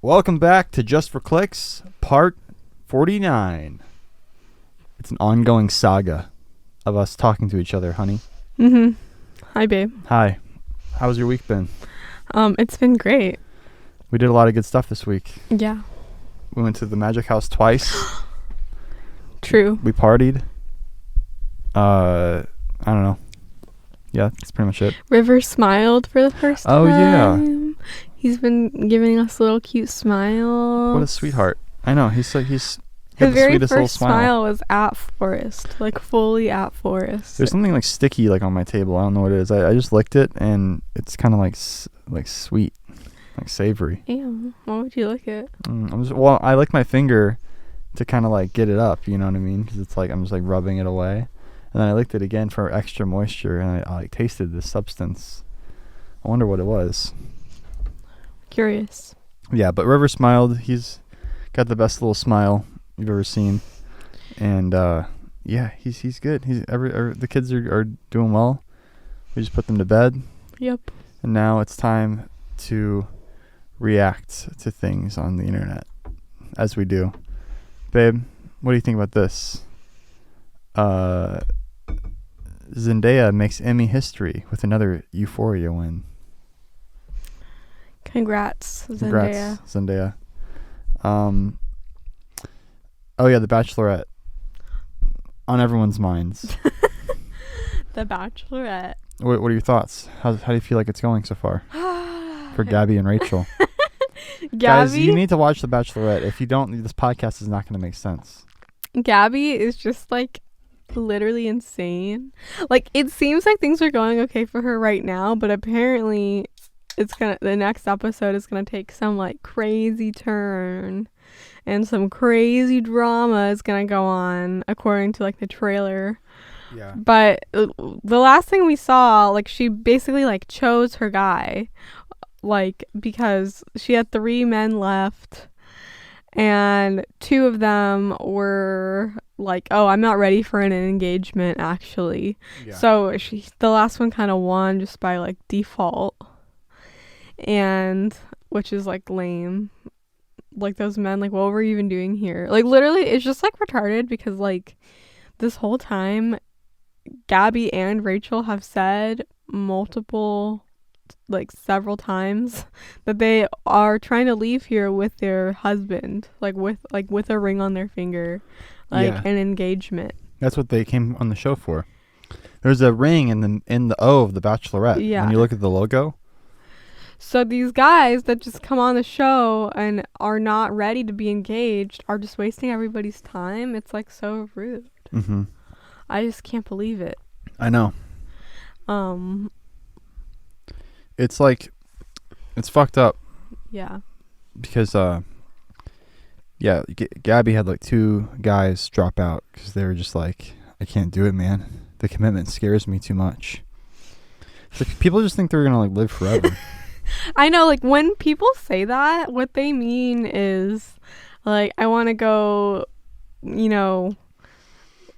Welcome back to Just for Clicks, part 49. It's an ongoing saga of us talking to each other, honey. Mm-hmm. Hi, babe. Hi. How's your week been? It's been great. We did a lot of good stuff this week. Yeah. We went to the Magic House twice. True. We partied. I don't know. Yeah, that's pretty much it. River smiled for the first time. Oh, yeah. He's been giving us a little cute smile. What a sweetheart. I know. He's got His the very sweetest little first smile. smile was at Forest, like fully at Forest. There's something like sticky like on my table. I don't know what it is. I just licked it and it's kind of like sweet, like savory. Ew. Why would you lick it? I lick my finger to kind of like get it up. You know what I mean? Because it's like I'm just like rubbing it away, and then I licked it again for extra moisture, and I like tasted the substance. I wonder what it was. Curious. Yeah, but River smiled. He's got the best little smile you've ever seen, and yeah, he's good. The kids are doing well. We just put them to bed. Yep. And now it's time to react to things on the internet, as we do. Babe, what do you think about this? Zendaya makes Emmy history with another Euphoria win. Congrats, Zendaya. Congrats, Zendaya. Oh yeah, The Bachelorette. On everyone's minds. The Bachelorette. What are your thoughts? How do you feel like it's going so far? For Gabby and Rachel. Guys, you need to watch The Bachelorette. If you don't, this podcast is not going to make sense. Gabby is just like literally insane. Like, it seems like things are going okay for her right now, but apparently the next episode is gonna take some like crazy turn, and some crazy drama is gonna go on according to like the trailer. Yeah. But the last thing we saw, like, she basically like chose her guy, like, because she had 3 men left, and 2 of them were like, oh, I'm not ready for an engagement actually. Yeah. So the last one kind of won just by like default. And which is like lame. Like, those men, like, what were you even doing here? Like, literally, it's just like retarded, because like this whole time Gabby and Rachel have said several times that they are trying to leave here with their husband, with a ring on their finger, an engagement. That's what they came on the show for. There's a ring in the O of The Bachelorette. Yeah. When you look at the logo. So these guys that just come on the show and are not ready to be engaged are just wasting everybody's time. It's like so rude. Mm-hmm. I just can't believe it. I know. It's like, it's fucked up. Yeah. Because Gabby had like 2 guys drop out because they were just like, I can't do it, man. The commitment scares me too much. It's like, people just think they're gonna like live forever. I know, like, when people say that, what they mean is, like, I want to go, you know.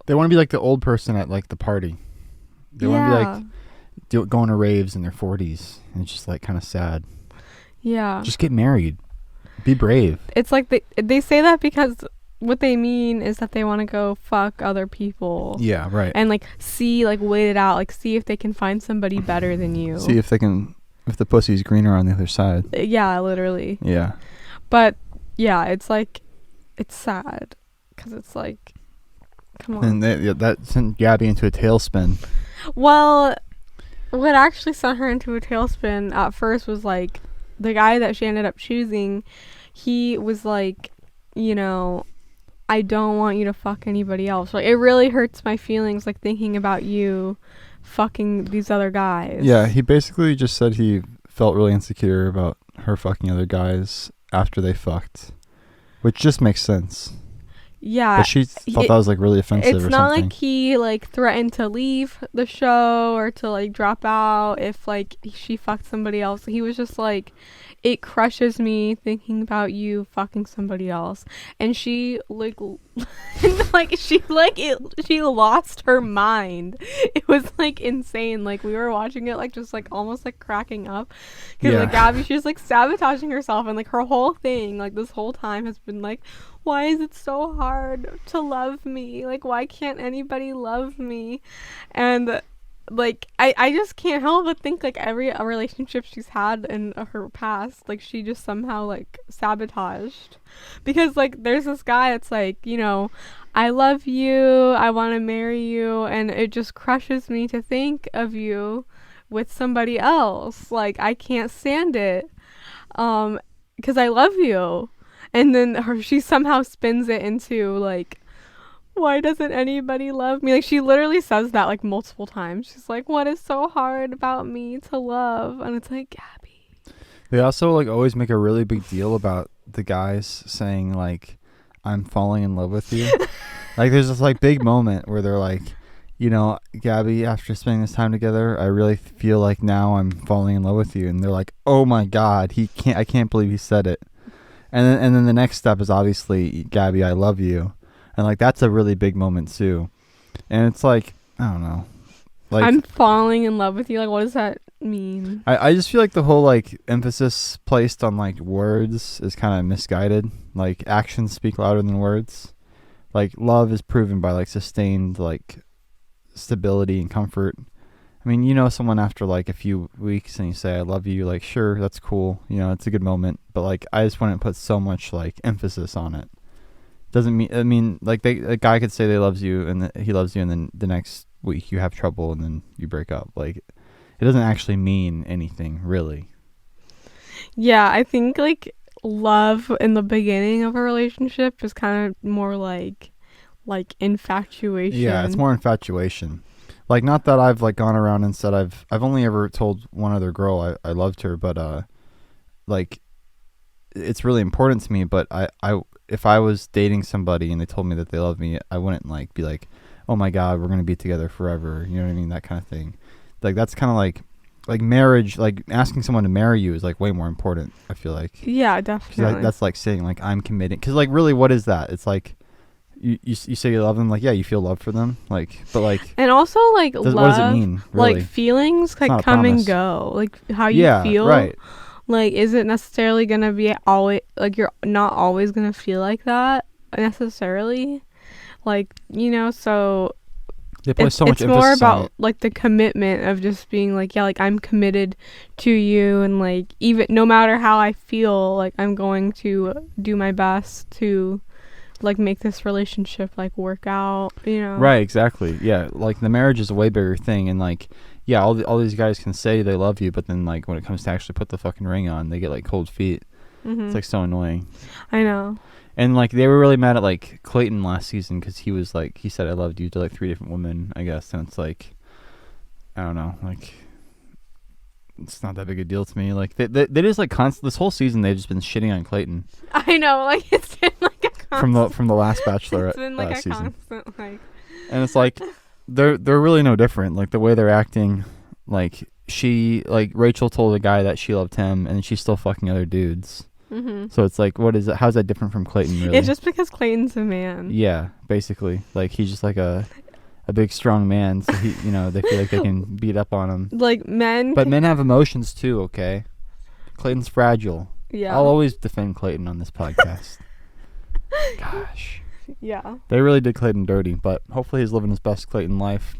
They want to be like the old person at, like, the party. They want to be, like, going to raves in their 40s. And it's just, like, kind of sad. Yeah. Just get married. Be brave. It's like they say that because what they mean is that they want to go fuck other people. Yeah, right. And, like, wait it out. Like, see if they can find somebody better than you. See if the pussy's greener on the other side. Yeah, literally. Yeah. But, yeah, it's like, it's sad. Because it's like, come on. And that sent Gabby into a tailspin. Well, what actually sent her into a tailspin at first was, like, the guy that she ended up choosing, he was like, you know, I don't want you to fuck anybody else. Like, it really hurts my feelings, like, thinking about you fucking these other guys. Yeah, he basically just said he felt really insecure about her fucking other guys after they fucked, which just makes sense. Yeah, but she thought that was like really offensive. It's or not something. Like he like threatened to leave the show or to like drop out if like she fucked somebody else. He was just like, it crushes me thinking about you fucking somebody else. And she like And like she lost her mind. It was like insane. Like we were watching it like just like almost like cracking up because like Gabby, she's like sabotaging herself, and like her whole thing like this whole time has been like, why is it so hard to love me? Like why can't anybody love me? And like I just can't help but think like every relationship she's had in her past, like she just somehow like sabotaged, because like there's this guy that's like, you know, I love you, I want to marry you, and it just crushes me to think of you with somebody else. Like I can't stand it because I love you. And then she somehow spins it into like, why doesn't anybody love me? Like she literally says that like multiple times. She's like, what is so hard about me to love? And it's like, Gabby. They also like always make a really big deal about the guys saying like, I'm falling in love with you. Like there's this like big moment where they're like, you know, Gabby, after spending this time together, I really feel like now I'm falling in love with you. And they're like, oh my God, I can't believe he said it. And then the next step is obviously, Gabby, I love you. And like that's a really big moment too. And it's like, I don't know. Like I'm falling in love with you. Like what does that mean? I just feel like the whole like emphasis placed on like words is kind of misguided. Like actions speak louder than words. Like love is proven by like sustained like stability and comfort. I mean, you know someone after like a few weeks and you say I love you, like sure, that's cool. You know, it's a good moment, but like I just wouldn't put so much like emphasis on it. Doesn't mean, I mean, like a guy could say they loves you and he loves you, and then the next week you have trouble and then you break up. Like it doesn't actually mean anything really. Yeah, I think like love in the beginning of a relationship is kind of more like infatuation. Yeah, it's more infatuation. Like not that I've like gone around and said I've only ever told one other girl I loved her, but like it's really important to me, but I if I was dating somebody and they told me that they love me, I wouldn't like be like, oh my God, we're gonna be together forever. You know what I mean? That kind of thing. Like that's kind of like marriage. Like asking someone to marry you is like way more important. I feel like. Yeah, definitely. That's like saying like I'm committed. Because like really, what is that? It's like you say you love them. Like yeah, you feel love for them. Like but like. And also like love. What does it mean? Really? Like feelings like come and go. Like how you feel. Right. Like, is it necessarily going to be always, like, you're not always going to feel like that necessarily? Like, you know, so they place so much it's more emphasis on about, it. like, the commitment of just being like, yeah, like, I'm committed to you, and, like, even no matter how I feel, like, I'm going to do my best to, like, make this relationship, like, work out, you know? Right, exactly. Yeah, like, the marriage is a way bigger thing, and, like, yeah, all these guys can say they love you, but then like when it comes to actually put the fucking ring on, they get like cold feet. Mm-hmm. It's like so annoying. I know. And like they were really mad at like Clayton last season because he was like he said I loved you to like 3 different women, I guess, and it's like I don't know, like it's not that big a deal to me. Like they just like this whole season they've just been shitting on Clayton. I know, like it's been like a constant, from the last Bachelor. It's been like a season. constant like. And it's like. They're really no different. Like the way they're acting, like Rachel told a guy that she loved him, and she's still fucking other dudes. Mm-hmm. So it's like, what is it? How's that different from Clayton? Really? It's just because Clayton's a man. Yeah, basically, like he's just like a big strong man. So he, you know, they feel like they can beat up on him. Like men, but men have emotions too. Okay, Clayton's fragile. Yeah, I'll always defend Clayton on this podcast. Gosh. Yeah. They really did Clayton dirty, but hopefully he's living his best Clayton life.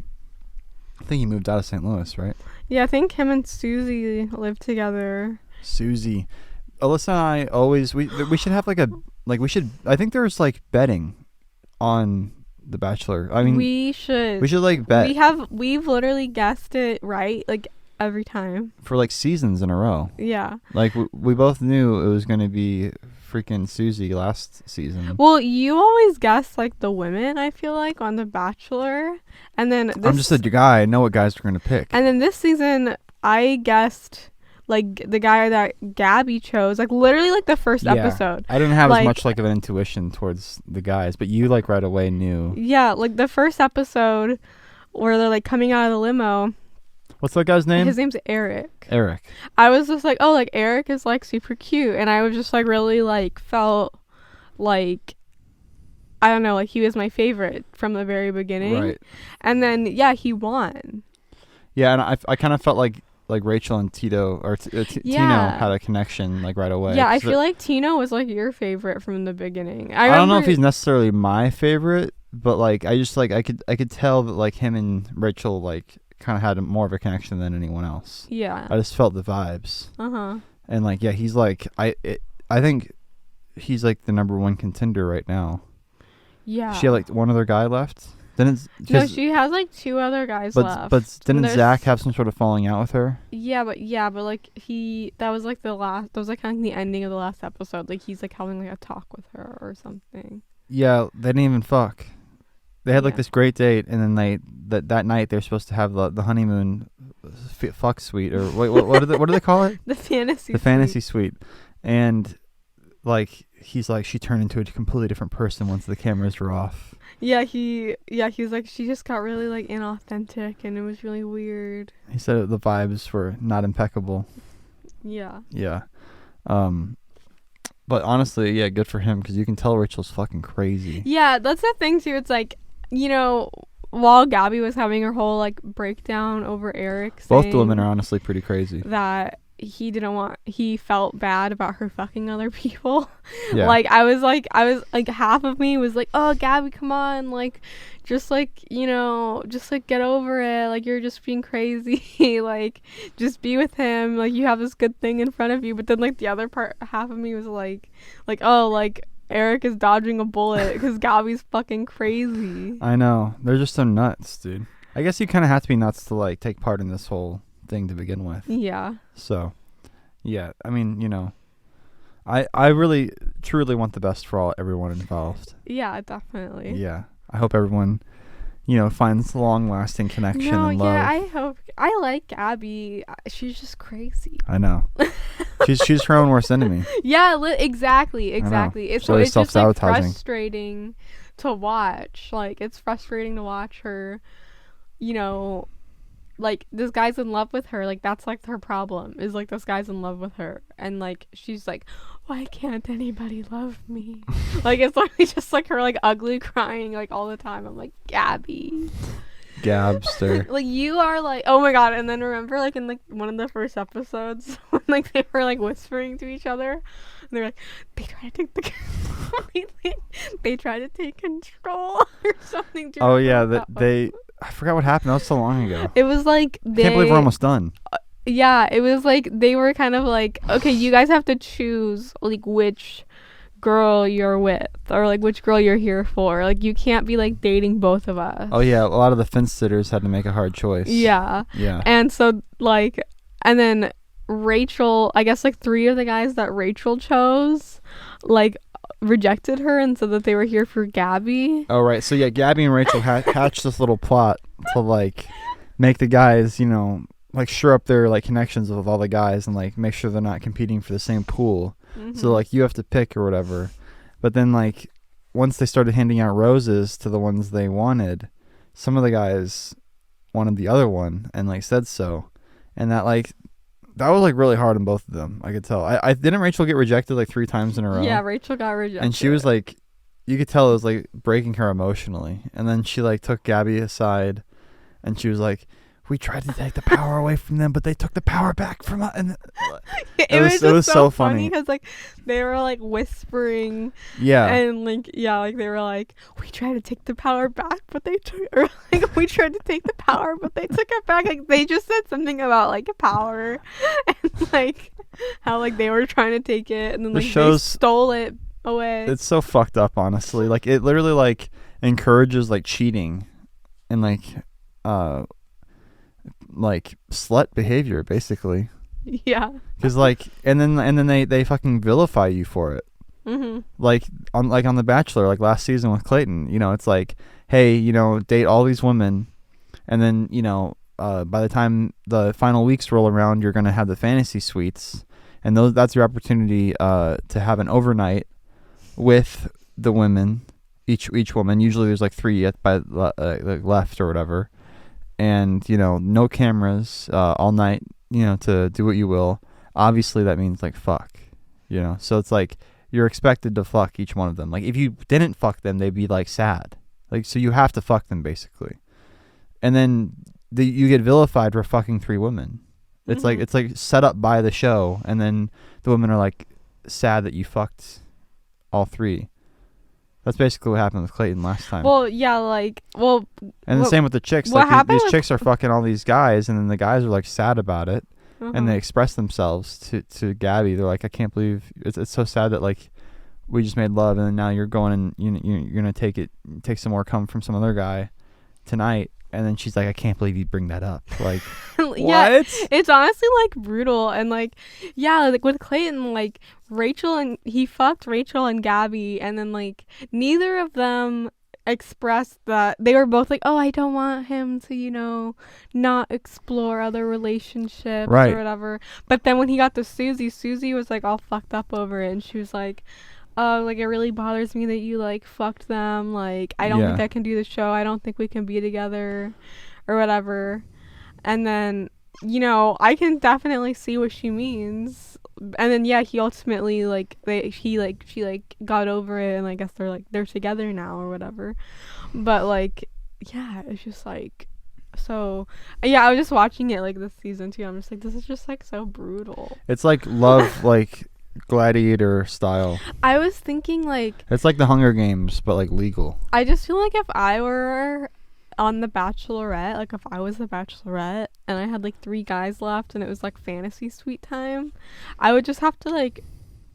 I think he moved out of St. Louis, right? Yeah, I think him and Susie live together. Susie. Alyssa and I always, we should have I think there's like betting on The Bachelor. I mean, we should like bet. We've literally guessed it right, like every time. For like seasons in a row. Yeah. Like we both knew it was going to be freaking Susie last season. Well, you always guess like the women, I feel like, on The Bachelor, and then I'm just a guy. I know what guys we're gonna pick. And then this season, I guessed like the guy that Gabby chose, like literally like the first episode. I didn't have as much like of an intuition towards the guys, but you like right away knew. Yeah, like the first episode where they're like coming out of the limo. What's that guy's name? His name's Eric. Eric. I was just like, oh, like Eric is like super cute, and I was just like really like felt like I don't know, like he was my favorite from the very beginning. Right. And then yeah, he won. Yeah, and I kind of felt like Rachel and Tito or Tino Yeah. had a connection like right away. Yeah, I 'cause feel like Tino was like your favorite from the beginning. I don't know if he's necessarily my favorite, but like I just like I could tell that like him and Rachel like kind of had more of a connection than anyone else. Yeah. I just felt the vibes. Uh-huh. And like yeah, he's like I think he's like the number one contender right now. Yeah. She had like one other guy left. No, she has like 2 other guys left. But didn't There's- Zach have some sort of falling out with her? Yeah, but like that was like the last. That was like kind of the ending of the last episode. Like he's like having like a talk with her or something. Yeah, they didn't even fuck. They had like Yeah. this great date, and then that night they're supposed to have the honeymoon fuck suite, or wait, what do they call it? The fantasy. The fantasy suite, and like he's like she turned into a completely different person once the cameras were off. Yeah, he's like she just got really like inauthentic, and it was really weird. He said the vibes were not impeccable. Yeah. Yeah. But honestly, yeah, good for him because you can tell Rachel's fucking crazy. Yeah, that's the thing too. It's like, you know, while Gabby was having her whole like breakdown over Eric, Both the saying women are honestly pretty crazy. that he felt bad about her fucking other people. Yeah. Like I was like half of me was like, oh Gabby, come on, like just like, you know, just like get over it, like you're just being crazy. Like just be with him, like you have this good thing in front of you. But then like the other half of me was like oh, like Eric is dodging a bullet because Gabby's fucking crazy. I know, they're just so nuts, dude. I guess you kind of have to be nuts to like take part in this whole thing to begin with. Yeah. So yeah, I mean, you know, I really truly want the best for everyone involved. Yeah, definitely. Yeah, I hope everyone, you know, finds long-lasting connection No, and love. yeah, I hope. I like Gabby. She's just crazy. I know. she's her own worst enemy. Yeah, exactly. It's It's so really it's just like self-sabotaging. frustrating to watch. Like it's frustrating to watch her, you know, like this guy's in love with her. Like that's like her problem is like this guy's in love with her, and like she's like, why can't anybody love me? Like it's literally just like her like ugly crying like all the time. I'm like, Gabby. Gabster. Like you are like, oh my god. And then remember like in like one of the first episodes when like they were like whispering to each other, and they're like, they try to take they try to take control or something. Do you Oh remember yeah, that one? I forgot what happened. That was so long ago. It was like I can't believe we're almost done. Yeah, it was like they were kind of like, okay, you guys have to choose like which girl you're with or like which girl you're here for. Like you can't be like dating both of us. Oh yeah, a lot of the fence sitters had to make a hard choice. Yeah. Yeah. And so like, and then Rachel, I guess like 3 of the guys that Rachel chose like rejected her and said that they were here for Gabby. Oh right. So yeah, Gabby and Rachel hatched this little plot to like make the guys, you know, like sure up their like connections with all the guys and like make sure they're not competing for the same pool. Mm-hmm. So like you have to pick or whatever. But then like once they started handing out roses to the ones they wanted, some of the guys wanted the other one and like said so. And that was like really hard on both of them. I could tell. I didn't Rachel get rejected like 3 times in a row? Yeah, Rachel got rejected. And she was like, you could tell it was like breaking her emotionally. And then she like took Gabby aside and she was like, we tried to take the power away from them, but they took the power back from us. And it was so funny because like they were like whispering. Yeah. And like yeah, like they were like, we tried to take the power back, but they took, or like we tried to take the power, but they took it back. Like they just said something about like power and like how like they were trying to take it and then like they stole it away. It's so fucked up, honestly. Like it literally like encourages like cheating and like slut behavior basically. Yeah. Because like and then they fucking vilify you for it. Mm-hmm. Like on The Bachelor, like last season with Clayton, you know, it's like, hey, you know, date all these women, and then you know, by the time the final weeks roll around, you're gonna have the fantasy suites, and that's your opportunity to have an overnight with the women, each woman. Usually there's like 3 left or whatever, and you know, no cameras all night, you know, to do what you will. Obviously that means like fuck, you know. So it's like you're expected to fuck each one of them. Like if you didn't fuck them, they'd be like sad. Like so you have to fuck them basically. And then you get vilified for fucking 3 women. It's like set up by the show, and then the women are like sad that you fucked all 3. That's basically what happened with Clayton last time. Well, yeah, and the same with the chicks. Like these chicks are fucking all these guys, and then the guys are like sad about it, and they express themselves to Gabby. They're like, I can't believe it's so sad that like we just made love, and then now you're going and you're gonna take some more cum from some other guy tonight. And then she's like, I can't believe you bring that up. Like, yeah, what? It's honestly like brutal. And like, yeah, like with Clayton, like he fucked Rachel and Gabby, and then like neither of them expressed that. They were both like, oh, I don't want him to, not explore other relationships or whatever. But then when he got to Susie was like all fucked up over it, and she was like, like it really bothers me that you like fucked them. Like I don't think I can do the show. I don't think we can be together, or whatever. And then I can definitely see what she means. And then he ultimately she got over it, and I guess they're together now or whatever. But like it's just like so. I was just watching it like this season too. I'm just like, this is just like so brutal. It's like love like Gladiator style. I was thinking like it's like the Hunger Games but like legal. I just feel like if I were on The Bachelorette, like if I was the Bachelorette and I had like 3 guys left and it was like fantasy suite time, I would just have to like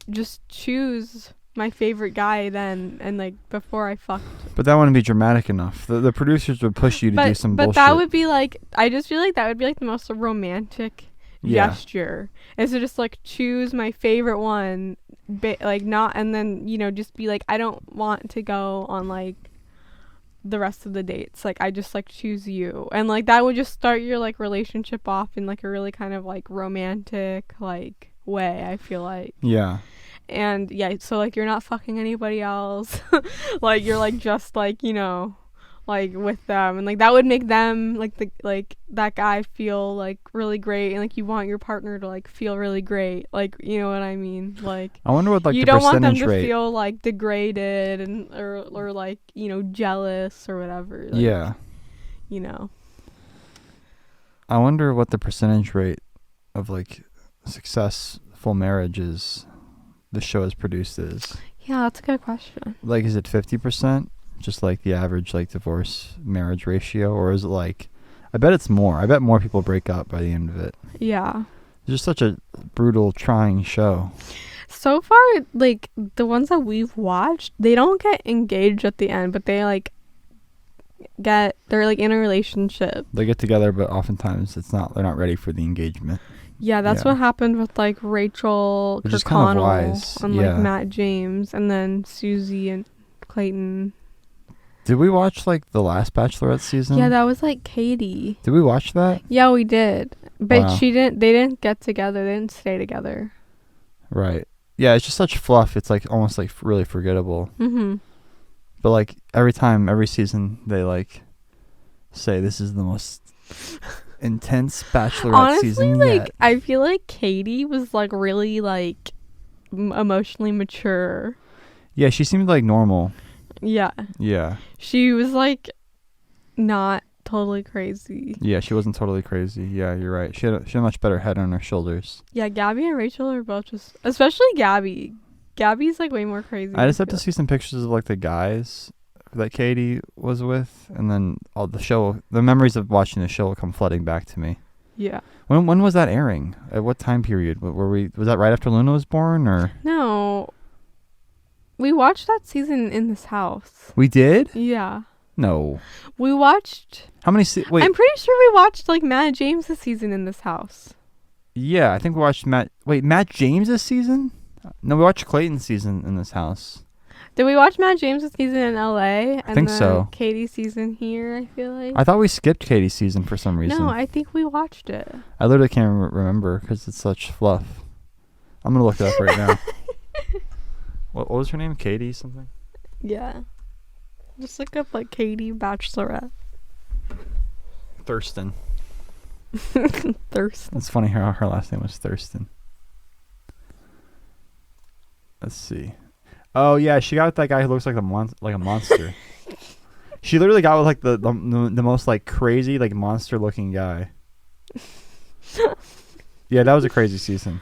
just choose my favorite guy then, and like before I fucked. But that wouldn't be dramatic enough. The producers would push you to do some bullshit. But that would be like, I just feel like that would be like the most romantic gesture, is to just like choose my favorite one, like not, and then just be like, I don't want to go on like the rest of the dates, like I just like choose you, and like that would just start your like relationship off in like a really kind of like romantic like way, I feel like. And so like you're not fucking anybody else. Like you're like just like like with them, and like that would make them like that guy feel like really great, and like you want your partner to like feel really great, like you know what I mean. Like I wonder what like you the don't want them percentage to rate. feel like degraded and or like jealous or whatever, like, I wonder what the percentage rate of like successful marriages the show has produced is. Yeah, that's a good question. Like, is it 50%? Just like the average like divorce marriage ratio, or is it like, I bet it's more. I bet more people break up by the end of it. Yeah. It's just such a brutal, trying show. So far, like the ones that we've watched, they don't get engaged at the end, but they like they're like in a relationship. They get together, but oftentimes they're not ready for the engagement. Yeah, that's what happened with like Rachel Which is kind of Kirkconnell wise. and like Matt James, and then Susie and Clayton. Did we watch like the last Bachelorette season? Yeah, that was like Katie. Did we watch that? Yeah, we did. But Wow. they didn't get together. They didn't stay together. Right. Yeah, it's just such fluff. It's like almost like really forgettable. Mm-hmm. But like every season they like say this is the most intense Bachelorette season like, yet. I feel like Katie was like really like emotionally mature. Yeah, she seemed like normal. Yeah. Yeah. She was like not totally crazy. Yeah, she wasn't totally crazy. Yeah, you're right. She had a much better head on her shoulders. Yeah, Gabby and Rachel are both just, especially Gabby. Gabby's like way more crazy. I just have to see some pictures of like the guys that Katie was with, and then all the memories of watching the show will come flooding back to me. Yeah. When was that airing? At what time period? Was that right after Luna was born, or? No. We watched that season in this house. We did? Yeah. No. We watched... How many wait. I'm pretty sure we watched like Matt James' season in this house. Yeah, I think we watched Matt James' season? No, we watched Clayton's season in this house. Did we watch Matt James' season in LA? I think so. Katie's season here, I feel like. I thought we skipped Katie's season for some reason. No, I think we watched it. I literally can't remember because it's such fluff. I'm going to look it up right now. What was her name? Katie something? Yeah. Just look up like Katie Bachelorette. Thurston. Thurston. It's funny how her last name was Thurston. Let's see. Oh yeah, she got with that guy who looks like like a monster. She literally got with like the most like crazy like monster looking guy. Yeah, that was a crazy season.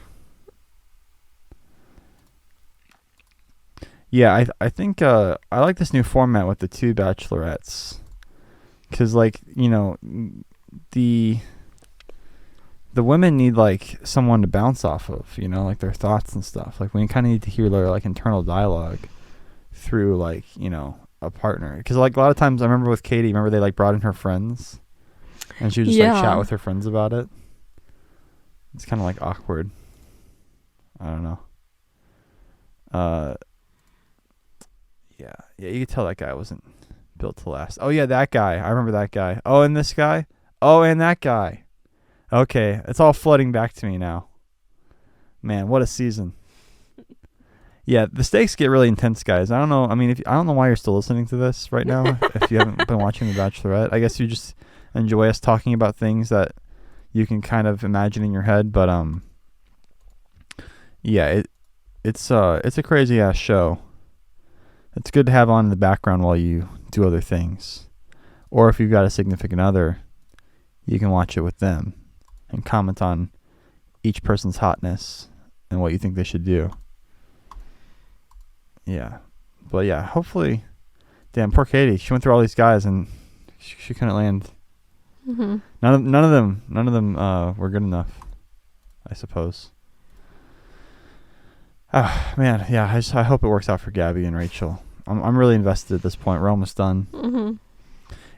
Yeah, I think I like this new format with the 2 bachelorettes, because like the women need like someone to bounce off of, like their thoughts and stuff. Like we kind of need to hear their like internal dialogue through like a partner, because like a lot of times I remember with Katie, remember they like brought in her friends and she would just like chat with her friends about it. It's kind of like awkward. I don't know. Yeah, you could tell that guy wasn't built to last. Oh yeah, that guy. I remember that guy. Oh, and this guy. Oh, and that guy. Okay, it's all flooding back to me now. Man, what a season. Yeah, the stakes get really intense, guys. I don't know. I mean, I don't know why you're still listening to this right now. If you haven't been watching The Bachelorette, I guess you just enjoy us talking about things that you can kind of imagine in your head. But yeah, it's a crazy ass show. It's good to have on in the background while you do other things. Or if you've got a significant other, you can watch it with them and comment on each person's hotness and what you think they should do. Yeah. But yeah, hopefully, damn, poor Katie. She went through all these guys and she couldn't land. Mm-hmm. None of them were good enough, I suppose. Oh, man, yeah, I hope it works out for Gabby and Rachel. I'm really invested at this point. We're almost done. Mm-hmm.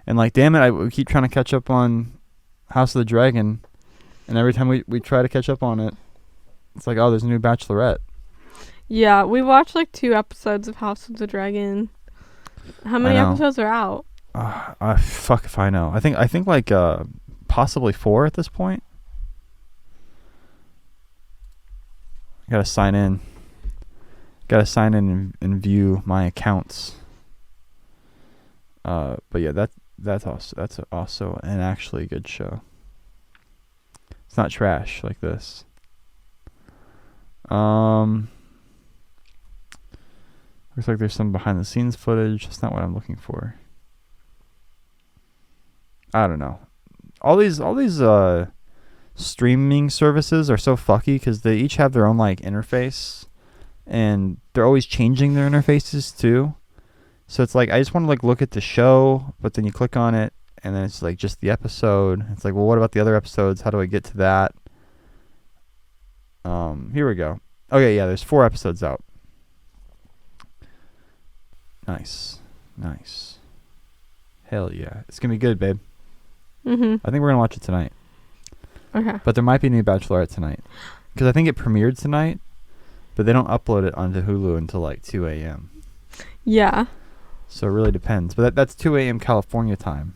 And like, damn it, we keep trying to catch up on House of the Dragon, and every time we try to catch up on it, it's like, oh, there's a new Bachelorette. Yeah, we watched like 2 episodes of House of the Dragon. How many episodes are out? Fuck if I know. I think like possibly 4 at this point. I gotta sign in. And view my accounts. But yeah, that's also an actually good show. It's not trash like this. Looks like there's some behind the scenes footage. That's not what I'm looking for. I don't know. All these streaming services are so fucky because they each have their own like interface, and they're always changing their interfaces too. So it's like I just want to like look at the show, but then you click on it and then it's like just the episode. It's like, well, what about the other episodes? How do I get to that? Here we go. Okay, yeah, there's 4 episodes out. Nice. Hell yeah. It's going to be good, babe. Mm-hmm. I think we're going to watch it tonight. Okay. But there might be a new Bachelorette tonight. Because I think it premiered tonight, but they don't upload it onto Hulu until like 2 a.m. Yeah. So it really depends. But that's 2 a.m. California time.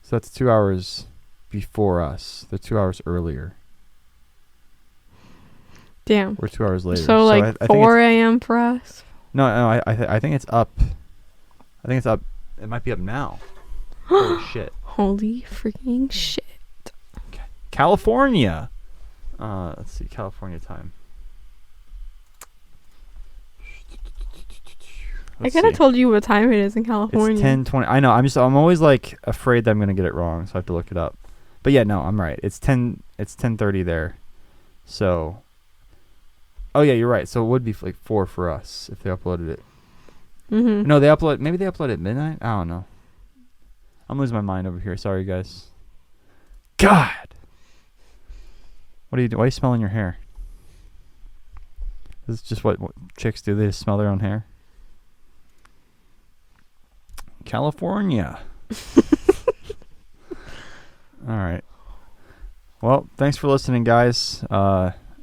So that's 2 hours before us. They're 2 hours earlier. Damn. We're 2 hours later. So like I 4 a.m. for us? No, I think it's up. I think it's up. It might be up now. Holy shit. Holy freaking shit. California. Let's see, California time. I could have told you what time it is in California. It's 10:20. I know. I'm always like afraid that I'm gonna get it wrong, so I have to look it up. But yeah, no, I'm right. It's 10:30 there. So. Oh yeah, you're right. So it would be like 4 for us if they uploaded it. Mm-hmm. No, maybe they upload at midnight. I don't know. I'm losing my mind over here. Sorry, guys. God. What are you doing? Why are you smelling your hair? This is just what chicks do. They just smell their own hair. California. All right. Well, thanks for listening, guys.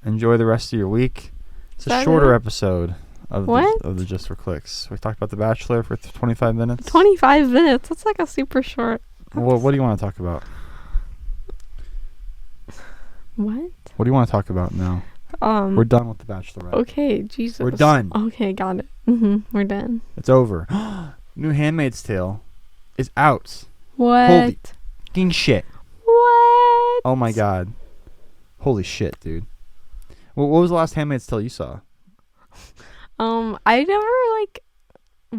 Enjoy the rest of your week. It's a shorter episode of the Just for Clicks. We talked about The Bachelor for 25 minutes. 25 minutes? That's like a super short episode. Well, what do you want to talk about? What? What do you want to talk about now? We're done with The Bachelorette. Okay, Jesus. We're done. Okay, got it. Mm-hmm. We're done. It's over. New Handmaid's Tale is out. What? Holy fucking shit. What? Oh my god. Holy shit, dude. What was the last Handmaid's Tale you saw? I never like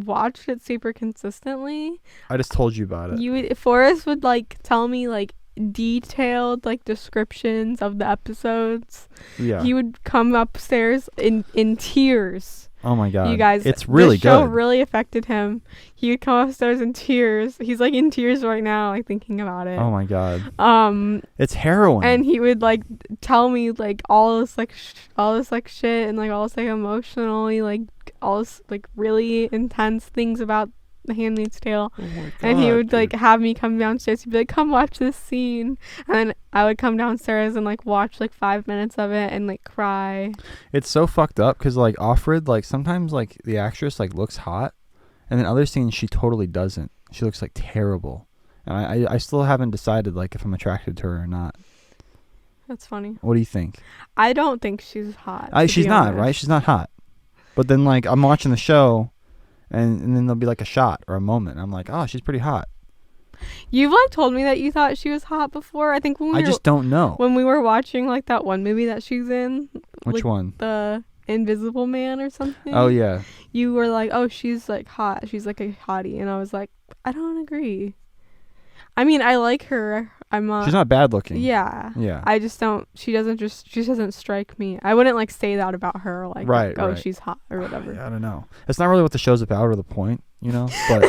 watched it super consistently. I just told you about it. Forrest would like tell me like detailed like descriptions of the episodes. Yeah. He would come upstairs in tears. Oh my god. You guys, it's really the show good. really affected him. He would come upstairs in tears. He's like in tears right now, like thinking about it. Oh my god. It's harrowing. And he would like tell me like all this like shit and like all this like emotionally like all this like really intense things about The Handmaid's Tale. Oh my god, and he would dude. like have me come downstairs. He'd be like, "Come watch this scene," and then I would come downstairs and like watch like 5 minutes of it and like cry. It's so fucked up because like Offred, like sometimes like the actress like looks hot, and then other scenes she totally doesn't. She looks like terrible, and I still haven't decided like if I'm attracted to her or not. That's funny. What do you think? I don't think she's hot. She's not, right? She's not hot. But then like I'm watching the show, and then there'll be like a shot or a moment. I'm like, oh, she's pretty hot. You've like told me that you thought she was hot before. I think I just don't know. when we were watching like that one movie that she's in. Which like, one? The Invisible Man or something. Oh yeah. You were like, "Oh, she's like hot. She's like a hottie," and I was like, "I don't agree." I mean, I like her. She's not bad looking. Yeah. Yeah. I just don't. She doesn't strike me. I wouldn't like say that about her. Like, right. oh, right. she's hot or whatever. I don't know. It's not really what the show's about or the point, you know. But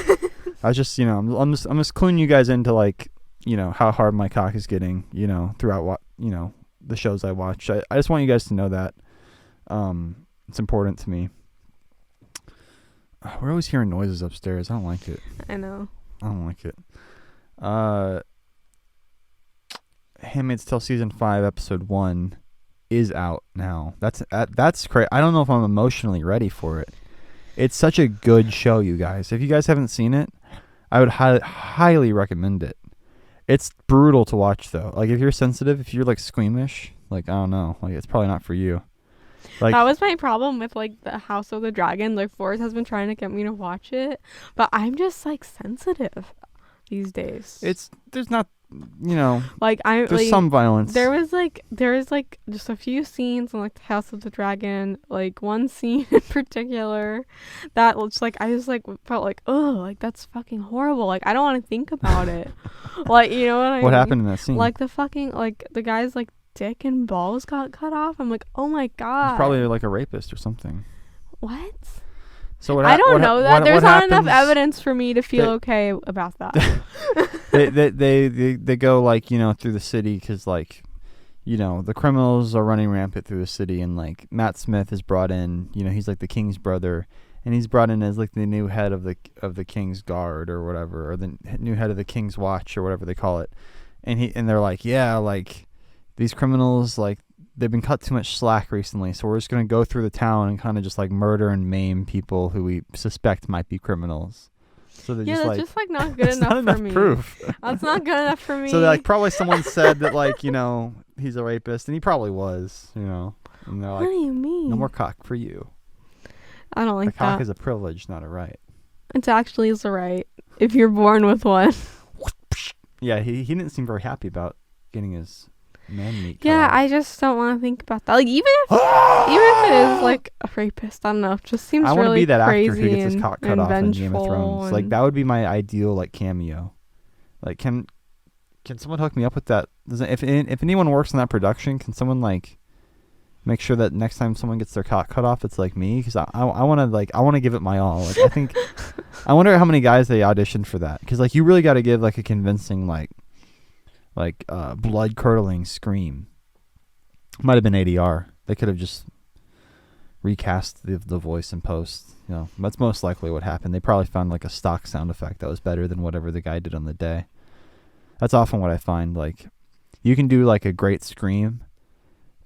I was just, I'm just cluing you guys into like, how hard my cock is getting, throughout the shows I watch. I just want you guys to know that. It's important to me. We're always hearing noises upstairs. I don't like it. I know. I don't like it. Handmaid's Tale season 5 episode 1 is out now. That's crazy. I don't know if I'm emotionally ready for it. It's such a good show, you guys. If you guys haven't seen it, I would highly recommend it. It's brutal to watch though. Like if you're sensitive, if you're like squeamish, like I don't know, like it's probably not for you. Like that was my problem with like the House of the Dragon. Like Forrest has been trying to get me to watch it, but I'm just like sensitive these days. There's not, like I'm there's like, some violence. There was like just a few scenes in like the House of the Dragon, like one scene in particular that looks like I just like felt like, oh, like that's fucking horrible. Like I don't want to think about it. Like you know what I mean? What happened in that scene? Like the fucking like the guy's like dick and balls got cut off. I'm like, oh my god. He's probably like a rapist or something. What? So I don't know that. There's not enough evidence for me to feel okay about that. they go like through the city because like the criminals are running rampant through the city, and like Matt Smith is brought in. He's like the king's brother, and he's brought in as like the new head of the king's guard or whatever, or the new head of the king's watch or whatever they call it. And they're like, yeah, like these criminals, like they've been cut too much slack recently, so we're just gonna go through the town and kind of just like murder and maim people who we suspect might be criminals. So they're that's just like not good enough not enough for me. Proof. That's not good enough for me. So like probably someone said that like he's a rapist, and he probably was, and they're like, what do you mean? No more cock for you. I don't like a cock that. is a privilege, not a right. It actually is a right if you're born with one. Yeah, he didn't seem very happy about getting his man meat cut Yeah, off. I just don't want to think about that. Like even if it is like a rapist, I don't know. It just seems I really want to be that actor crazy who gets his cock cut off in Game of Thrones. Like that would be my ideal like cameo. Like can someone hook me up with that? If anyone works in that production, can someone like make sure that next time someone gets their cock cut off, it's like me? Because I want to give it my all. Like I think I wonder how many guys they auditioned for that. Because like you really got to give like a convincing like blood curdling scream. Might have been ADR. They could have just recast the voice in post. That's most likely what happened. They probably found like a stock sound effect that was better than whatever the guy did on the day. That's often what I find. Like you can do like a great scream,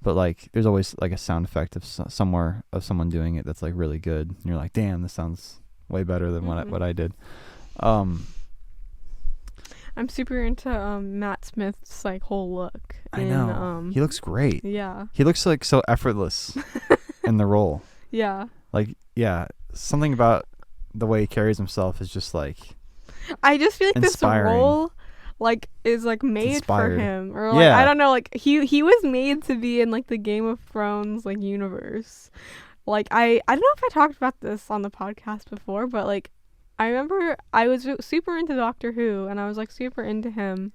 but like there's always like a sound effect of someone doing it that's like really good. And you're like, damn, this sounds way better than what I did. I'm super into Matt Smith's like whole look. I know. He looks great. Yeah. He looks like so effortless in the role. Yeah. Like yeah, something about the way he carries himself is just like I just feel like inspiring. This role like is like made for him, or like yeah. I don't know, like he was made to be in like the Game of Thrones like universe. like I don't know if I talked about this on the podcast before, but like I remember I was super into Doctor Who, and I was like super into him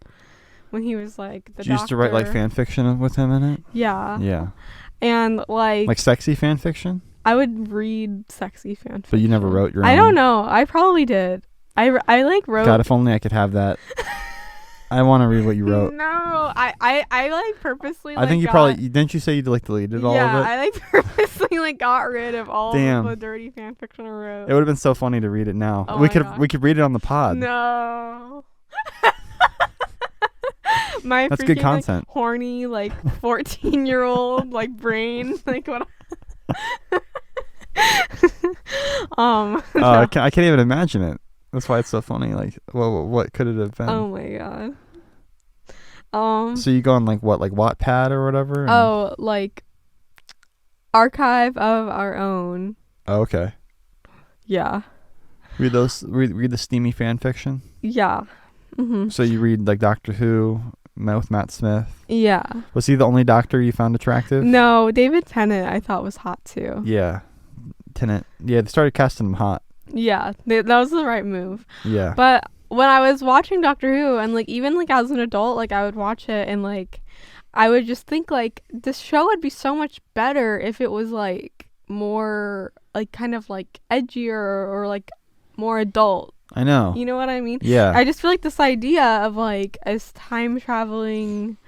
when he was like the Did you used to write like Doctor. fan fiction with him in it? Yeah. Yeah. And Like sexy fan fiction? I would read sexy fan fiction. But you never wrote your own? I don't know. I probably did. I like wrote. God, if only I could have that. I want to read what you wrote. No, I like purposely. I think you probably didn't. You say you like deleted all of it? Yeah, I like purposely like got rid of all Damn. of the dirty fan fiction I wrote. It would have been so funny to read it now. Oh we my could God. we could read it on the pod. No. My That's freaking, good content. Like, horny 14-year-old like brain what. Oh, I can't even imagine it. That's why it's so funny. Like, what could it have been? Oh my God. So you go on like Wattpad or whatever? Oh, like Archive of Our Own. Oh, okay. Yeah. Read the steamy fan fiction. Yeah. Mm-hmm. So you read like Doctor Who with Matt Smith. Yeah. Was he the only Doctor you found attractive? No, David Tennant I thought was hot too. Yeah, Tennant. Yeah, they started casting him hot. Yeah, that was the right move. Yeah. But when I was watching Doctor Who, and like even like as an adult, like I would watch it and like I would just think like this show would be so much better if it was like more like kind of like edgier or like more adult. I know. You know what I mean? Yeah. I just feel like this idea of like a time traveling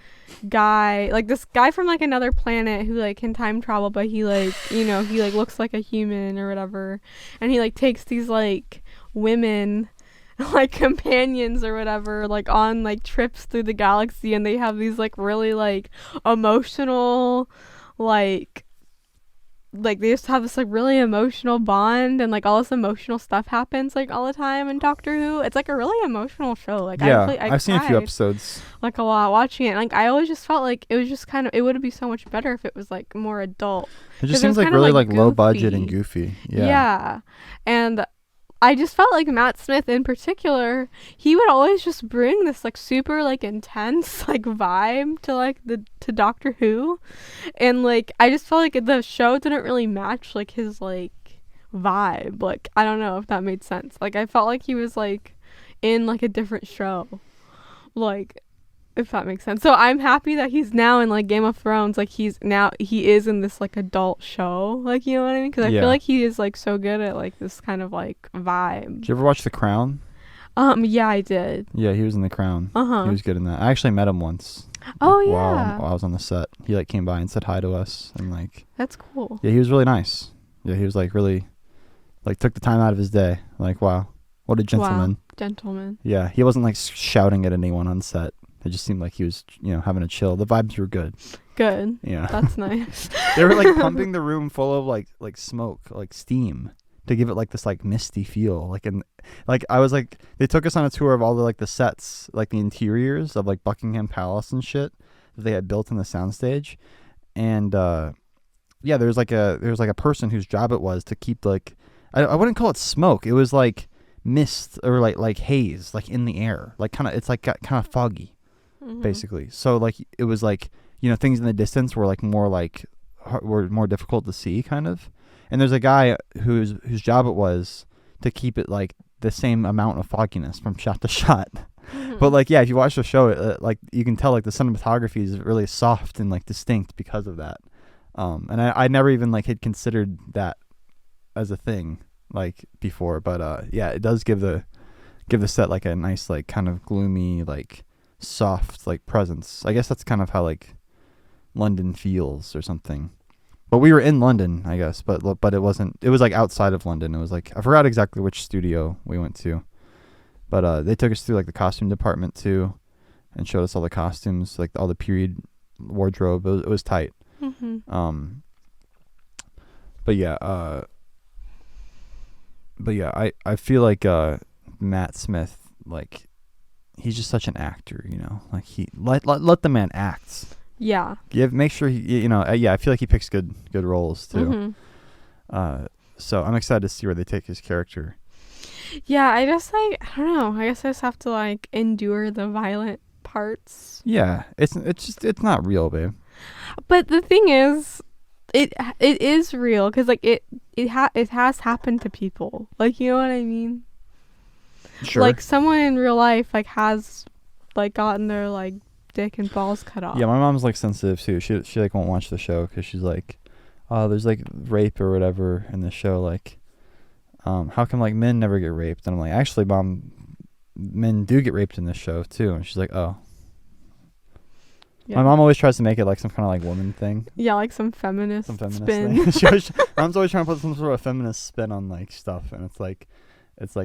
guy, like this guy from like another planet who like can time travel, but he like, you know, he like looks like a human or whatever, and he like takes these like women like companions or whatever like on like trips through the galaxy, and they have these like really like emotional like they just have this like really emotional bond, and like all this emotional stuff happens like all the time in Doctor Who. It's like a really emotional show. Like yeah, I've seen a few cried, episodes. like a lot watching it. And, like I always just felt like it was just kind of, it would be so much better if it was like more adult. It 'Cause just it seems was like kinda, really like, like low budget and goofy. goofy. Yeah. And I just felt like Matt Smith in particular, he would always just bring this like super like intense like vibe to like to Doctor Who, and like I just felt like the show didn't really match like his like vibe. Like I don't know if that made sense. Like I felt like he was like in like a different show, like if that makes sense. So I'm happy that he's now in like Game of Thrones. Like he is in this like adult show. Like, you know what I mean? Because I Yeah. feel like he is like so good at like this kind of like vibe. Did you ever watch The Crown? Yeah, I did. Yeah, he was in The Crown. Uh-huh. He was good in that. I actually met him once. Oh yeah. While I was on the set, he like came by and said hi to us, and like That's cool. yeah, he was really nice. Yeah, he was like really like took the time out of his day. Like wow, what a gentleman. Wow. Gentleman. Yeah, he wasn't like shouting at anyone on set. It just seemed like he was, you know, having a chill. The vibes were good. Good. Yeah. That's nice. They were like pumping the room full of like smoke, like steam, to give it like this like misty feel. Like, and like I was like, they took us on a tour of all the like the sets, like the interiors of like Buckingham Palace and shit that they had built in the soundstage. And yeah, there was like a person whose job it was to keep like, I wouldn't call it smoke. It was like mist or like haze, like in the air, like kind of, it's like kind of foggy. Basically. So like it was like, you know, things in the distance were like more difficult to see kind of. And there's a guy whose job it was to keep it like the same amount of fogginess from shot to shot. But like, yeah, if you watch the show, like you can tell like the cinematography is really soft and like distinct because of that. And I never even like had considered that as a thing like before, but yeah, it does give the set like a nice like kind of gloomy like soft like presence. I guess that's kind of how like London feels or something. But we were in London, I guess, but it wasn't. It was like outside of London. It was like, I forgot exactly which studio we went to, but they took us through like the costume department too, and showed us all the costumes, like all the period wardrobe. It was tight. But yeah, I feel like Matt Smith, like he's just such an actor, you know. Like he let the man act. Yeah. Make sure he, you know. Yeah, I feel like he picks good roles too. So I'm excited to see where they take his character. Yeah, I just like, I don't know. I guess I just have to like endure the violent parts. Yeah, it's not real, babe. But the thing is, it is real, because like it has happened to people, like, you know what I mean? Sure. Like someone in real life like has like gotten their like dick and balls cut off. Yeah, my mom's like sensitive too. She like won't watch the show because she's like, oh, there's like rape or whatever in the show. Like, how come like men never get raped? And I'm like, actually, mom, men do get raped in this show too. And she's like, oh. Yeah. My mom always tries to make it like some kind of like woman thing. Yeah, like some feminist spin. Thing. Mom's always trying to put some sort of feminist spin on like stuff, and it's like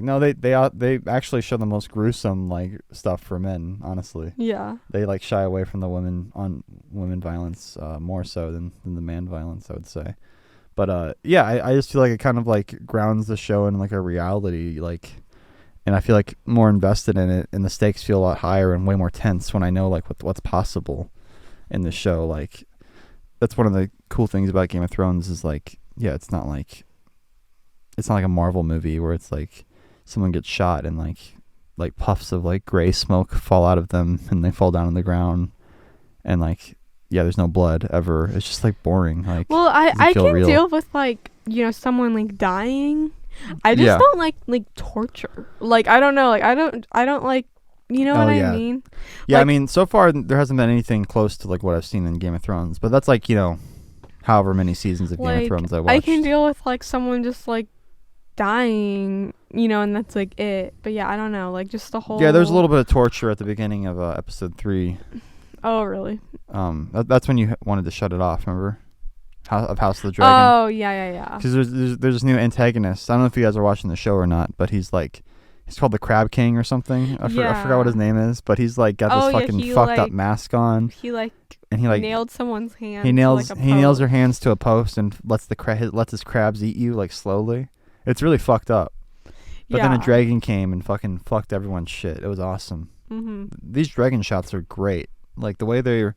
no, they actually show the most gruesome like stuff for men. Honestly, Yeah. they like shy away from the women violence more so than the man violence, I would say. But yeah, I just feel like it kind of like grounds the show in like a reality, like, and I feel like more invested in it, and the stakes feel a lot higher and way more tense when I know like what's possible in the show. Like, that's one of the cool things about Game of Thrones is like, yeah, it's not like a Marvel movie where it's like someone gets shot and like puffs of like gray smoke fall out of them and they fall down on the ground, and like, yeah, there's no blood ever. It's just like boring. Like, Well, I can real. deal with like, you know, someone like dying. I just don't like torture. Like, I don't know. Like, I don't like, you know what I mean? Yeah, like, I mean, so far there hasn't been anything close to like what I've seen in Game of Thrones, but that's like, you know, however many seasons of Game of Thrones I watched. I can deal with like someone just like dying, you know, and that's like it. But yeah, I don't know, like just the whole. Yeah, there's a little bit of torture at the beginning of episode 3. Oh, really? That's when you wanted to shut it off. Remember, House of the Dragon. Oh, yeah. Because there's this new antagonist. I don't know if you guys are watching the show or not, but he's called the Crab King or something. I forgot what his name is, but he's like got this fucking fucked up mask on. He like nailed someone's hand. He nails her hands to a post and lets his crabs eat you like slowly. It's really fucked up. But then a dragon came and fucking fucked everyone's shit. It was awesome. Mm-hmm. These dragon shots are great. Like the way they're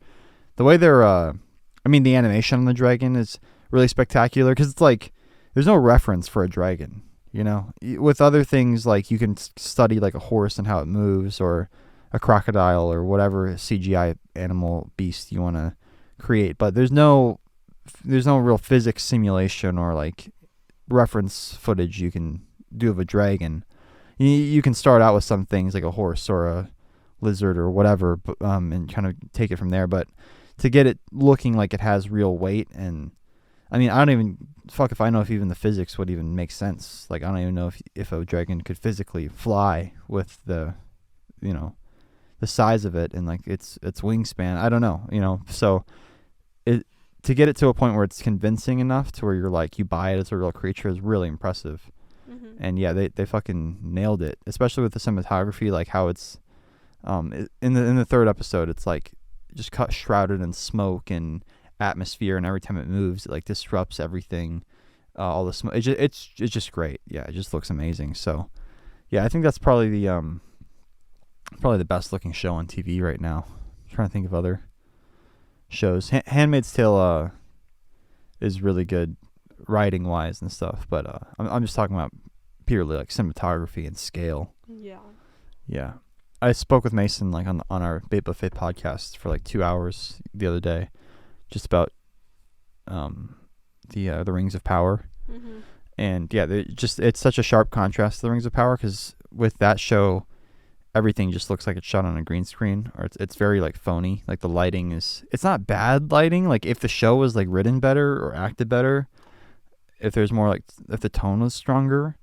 I mean, the animation on the dragon is really spectacular because it's like there's no reference for a dragon, you know. With other things, like you can study like a horse and how it moves, or a crocodile, or whatever CGI animal beast you want to create, but there's no real physics simulation or like reference footage you can do of a dragon. You can start out with some things like a horse or a lizard or whatever, and kind of take it from there, but to get it looking like it has real weight, and I mean, I don't even fuck if I know if even the physics would even make sense. Like, I don't even know if a dragon could physically fly with the, you know, the size of it and like its wingspan. I don't know, you know. So to get it to a point where it's convincing enough to where you're like, you buy it as a real creature is really impressive. Mm-hmm. And yeah, they fucking nailed it, especially with the cinematography, like how it's in the third episode, it's like just shrouded in smoke and atmosphere, and every time it moves, it like disrupts everything. All the smoke, it's just great. Yeah, it just looks amazing. So yeah, I think that's probably the best looking show on TV right now. I'm trying to think of other shows. Handmaid's Tale is really good writing wise and stuff, but I'm just talking about purely like cinematography and scale. Yeah, I spoke with Mason like on our Bait Buffet podcast for like 2 hours the other day, just about the Rings of Power. Mm-hmm. And yeah, it's such a sharp contrast to the Rings of Power, because with that show, everything just looks like it's shot on a green screen, or it's very like phony. Like the lighting it's not bad lighting. Like if the show was like written better or acted better, if there's more like, if the tone was stronger,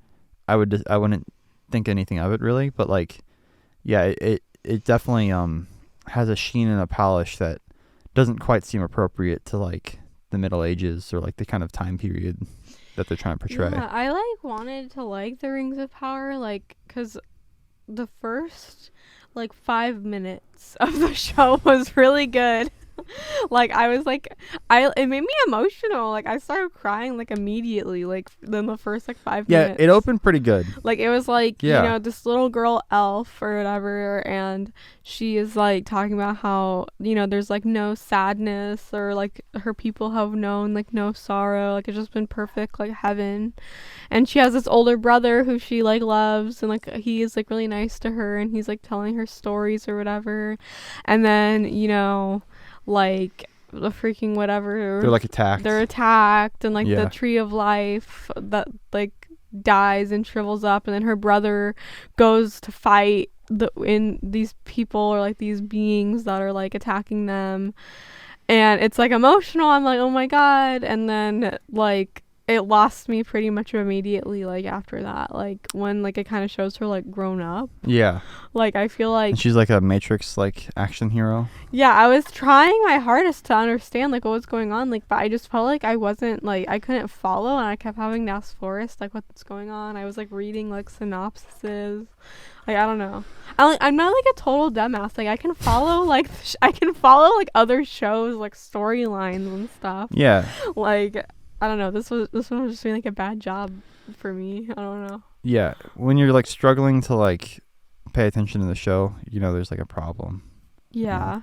I wouldn't think anything of it really. But like, yeah, it definitely has a sheen and a polish that doesn't quite seem appropriate to like the Middle Ages or like the kind of time period that they're trying to portray. Yeah, I like wanted to like the Rings of Power, like, because the first like 5 minutes of the show was really good. Like I was like, it made me emotional. Like I started crying like immediately, like in the first like 5 minutes. Yeah, it opened pretty good. Like it was like, you know, this little girl elf or whatever, and she is like talking about how, you know, there's like no sadness, or like her people have known like no sorrow, like it's just been perfect, like heaven. And she has this older brother who she like loves, and like he is like really nice to her, and he's like telling her stories or whatever. And then, you know, like the freaking whatever. They're like attacked. They're attacked, and like Yeah. the tree of life that like dies and shrivels up, and then her brother goes to fight these people, or like these beings that are like attacking them, and it's like emotional. I'm like, oh my god. And then like it lost me pretty much immediately, like after that, like when like it kind of shows her like grown up. Yeah. Like I feel like And she's like a Matrix like action hero. yeah, I was trying my hardest to understand like what was going on, like, but I just felt like I wasn't like I couldn't follow, and I kept having to ask Forrest like what's going on. I was like reading like synopsises, like I don't know. I'm not like a total dumbass. Like I can follow like I can follow like other shows like storylines and stuff. Yeah. Like I don't know. This one was just doing like a bad job for me. I don't know. Yeah. When you're like struggling to like pay attention to the show, you know there's like a problem. Yeah.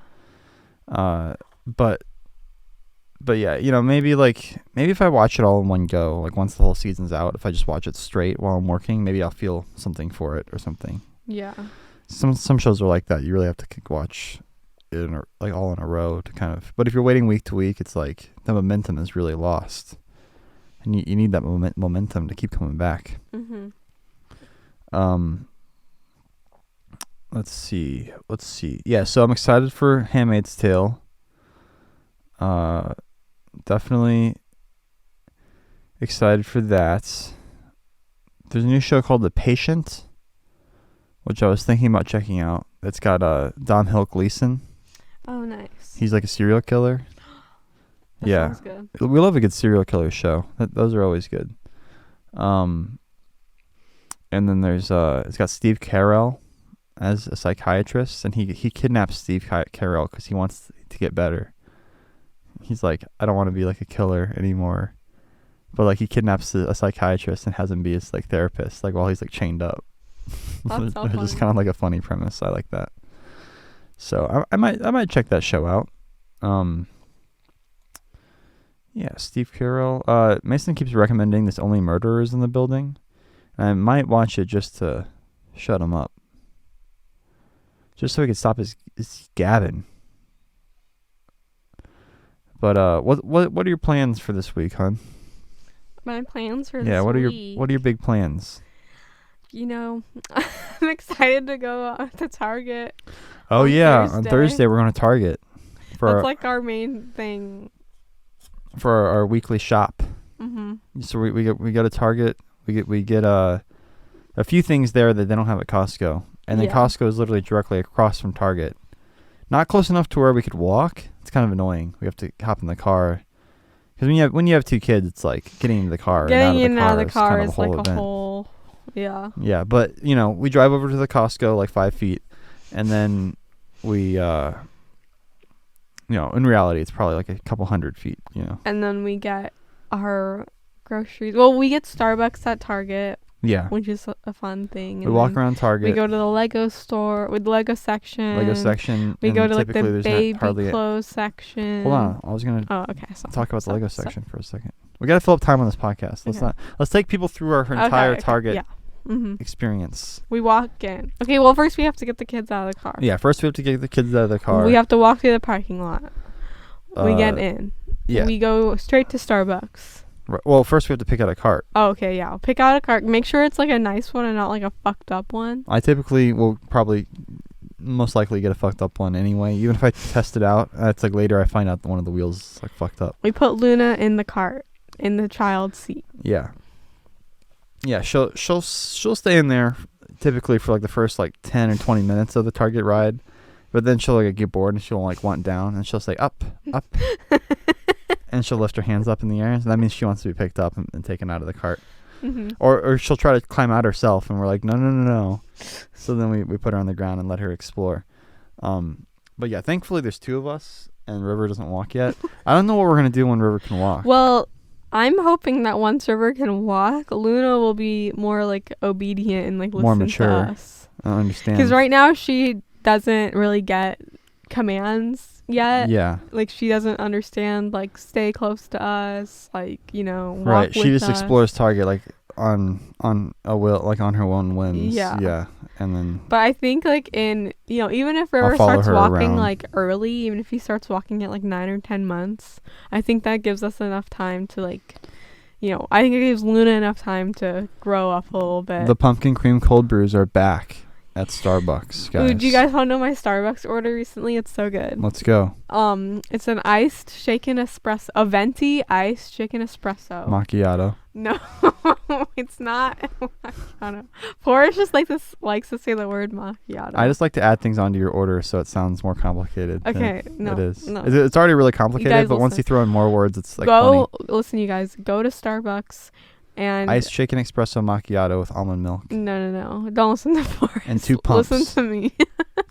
But yeah, you know, maybe if I watch it all in one go, like once the whole season's out, if I just watch it straight while I'm working, maybe I'll feel something for it or something. Yeah. Some shows are like that. You really have to watch it like all in a row to kind of. But if you're waiting week to week, it's like the momentum is really lost, and you need that momentum to keep coming back. Mhm. Let's see. Yeah, so I'm excited for Handmaid's Tale. Definitely excited for that. There's a new show called The Patient, which I was thinking about checking out. It's got Domhnall Gleeson. Oh, nice. He's like a serial killer. That Yeah. sounds good. We love a good serial killer show. Those are always good. And then there's it's got Steve Carell as a psychiatrist, and he kidnaps Steve Carell because he wants to get better. He's like, I don't want to be like a killer anymore, but like he kidnaps a psychiatrist and has him be his like therapist, like while he's like chained up. That's so It's just funny. kind of like a funny premise. I like that. So I might check that show out. Yeah, Steve Carell. Mason keeps recommending this Only Murderers in the Building, and I might watch it just to shut him up, just so he can stop his gabbing. But what are your plans for this week, hon? My plans for this Yeah, what are week. your big plans? You know, I'm excited to go to Target. Oh On yeah, on Thursday. Thursday we're going to Target for That's like our main thing. our weekly shop. Mhm. So we go to Target. We get a few things there that they don't have at Costco, and then Yeah. Costco is literally directly across from Target. Not close enough to where we could walk. It's kind of annoying. We have to hop in the car because when you have two kids, it's like getting into the car. Getting in and out of the is car kind of is like event. a whole. Yeah. Yeah, but you know, we drive over to the Costco like 5 feet, and then we, in reality, it's probably like a couple 100 feet. You know. And then we get our groceries. Well, we get Starbucks at Target, Yeah. which is a fun thing. We And walk then around Target. We go to the Lego store with Lego section. section. We and go to like the typically there's baby hardly clothes section. Hold on, I was gonna Oh, okay. So, talk about the Lego so- section for a second. We gotta fill up time on this podcast. Okay. Let's take people through our entire Okay, Target Yeah. Mhm. experience. We walk in. Okay. Well, first we have to get the kids out of the car. Yeah, first we have to get the kids out of the car. We have to walk through the parking lot. We get Uh, in. Yeah. We go straight to Starbucks. Right. Well, first we have to pick out a cart. Oh, okay. Yeah. I'll pick out a cart. Make sure it's like a nice one and not like a fucked up one. I typically will probably most likely get a fucked up one anyway. Even if I test it out, it's like later I find out that one of the wheels is like fucked up. We put Luna in the cart, in the child's seat. Yeah. Yeah, she'll stay in there typically for like the first like 10 or 20 minutes of the Target ride. But then she'll like get bored and she'll like want down and she'll say up. And she'll lift her hands up in the air. And that means she wants to be picked up and taken out of the cart. Mm-hmm. Or she'll try to climb out herself and we're like, no. So then we put her on the ground and let her explore. But yeah, thankfully there's two of us and River doesn't walk yet. I don't know what we're going to do when River can walk. Well, I'm hoping that once River can walk, Luna will be more like obedient and like listen More mature. to us. I don't understand. Because right now she doesn't really get commands yet. Yeah. Like she doesn't understand like stay close to us, like, walk Right. She with just us. explores Target like on a will, like on her own whims. Yeah. Yeah. and then But I think like even if I'll River follow starts her walking around. like early, even if he starts walking at like 9 or 10 months, I think that gives us enough time to like, I think it gives Luna enough time to grow up a little bit. The pumpkin cream cold brews are back at Starbucks, guys. Ooh, do you guys want to know my Starbucks order recently? It's so good. Let's go. It's an iced shaken espresso, a venti iced shaken espresso. Macchiato. No, it's not. I don't know. Forrest just likes to say the word macchiato. I just like to add things onto your order so it sounds more complicated. Okay, no, it is. no. It's already really complicated, guys but once listen. you throw in more words, it's like Listen, you guys, go to Starbucks and iced shaken espresso macchiato with almond milk. No. Don't listen to Forrest. And 2 pumps. Listen to me.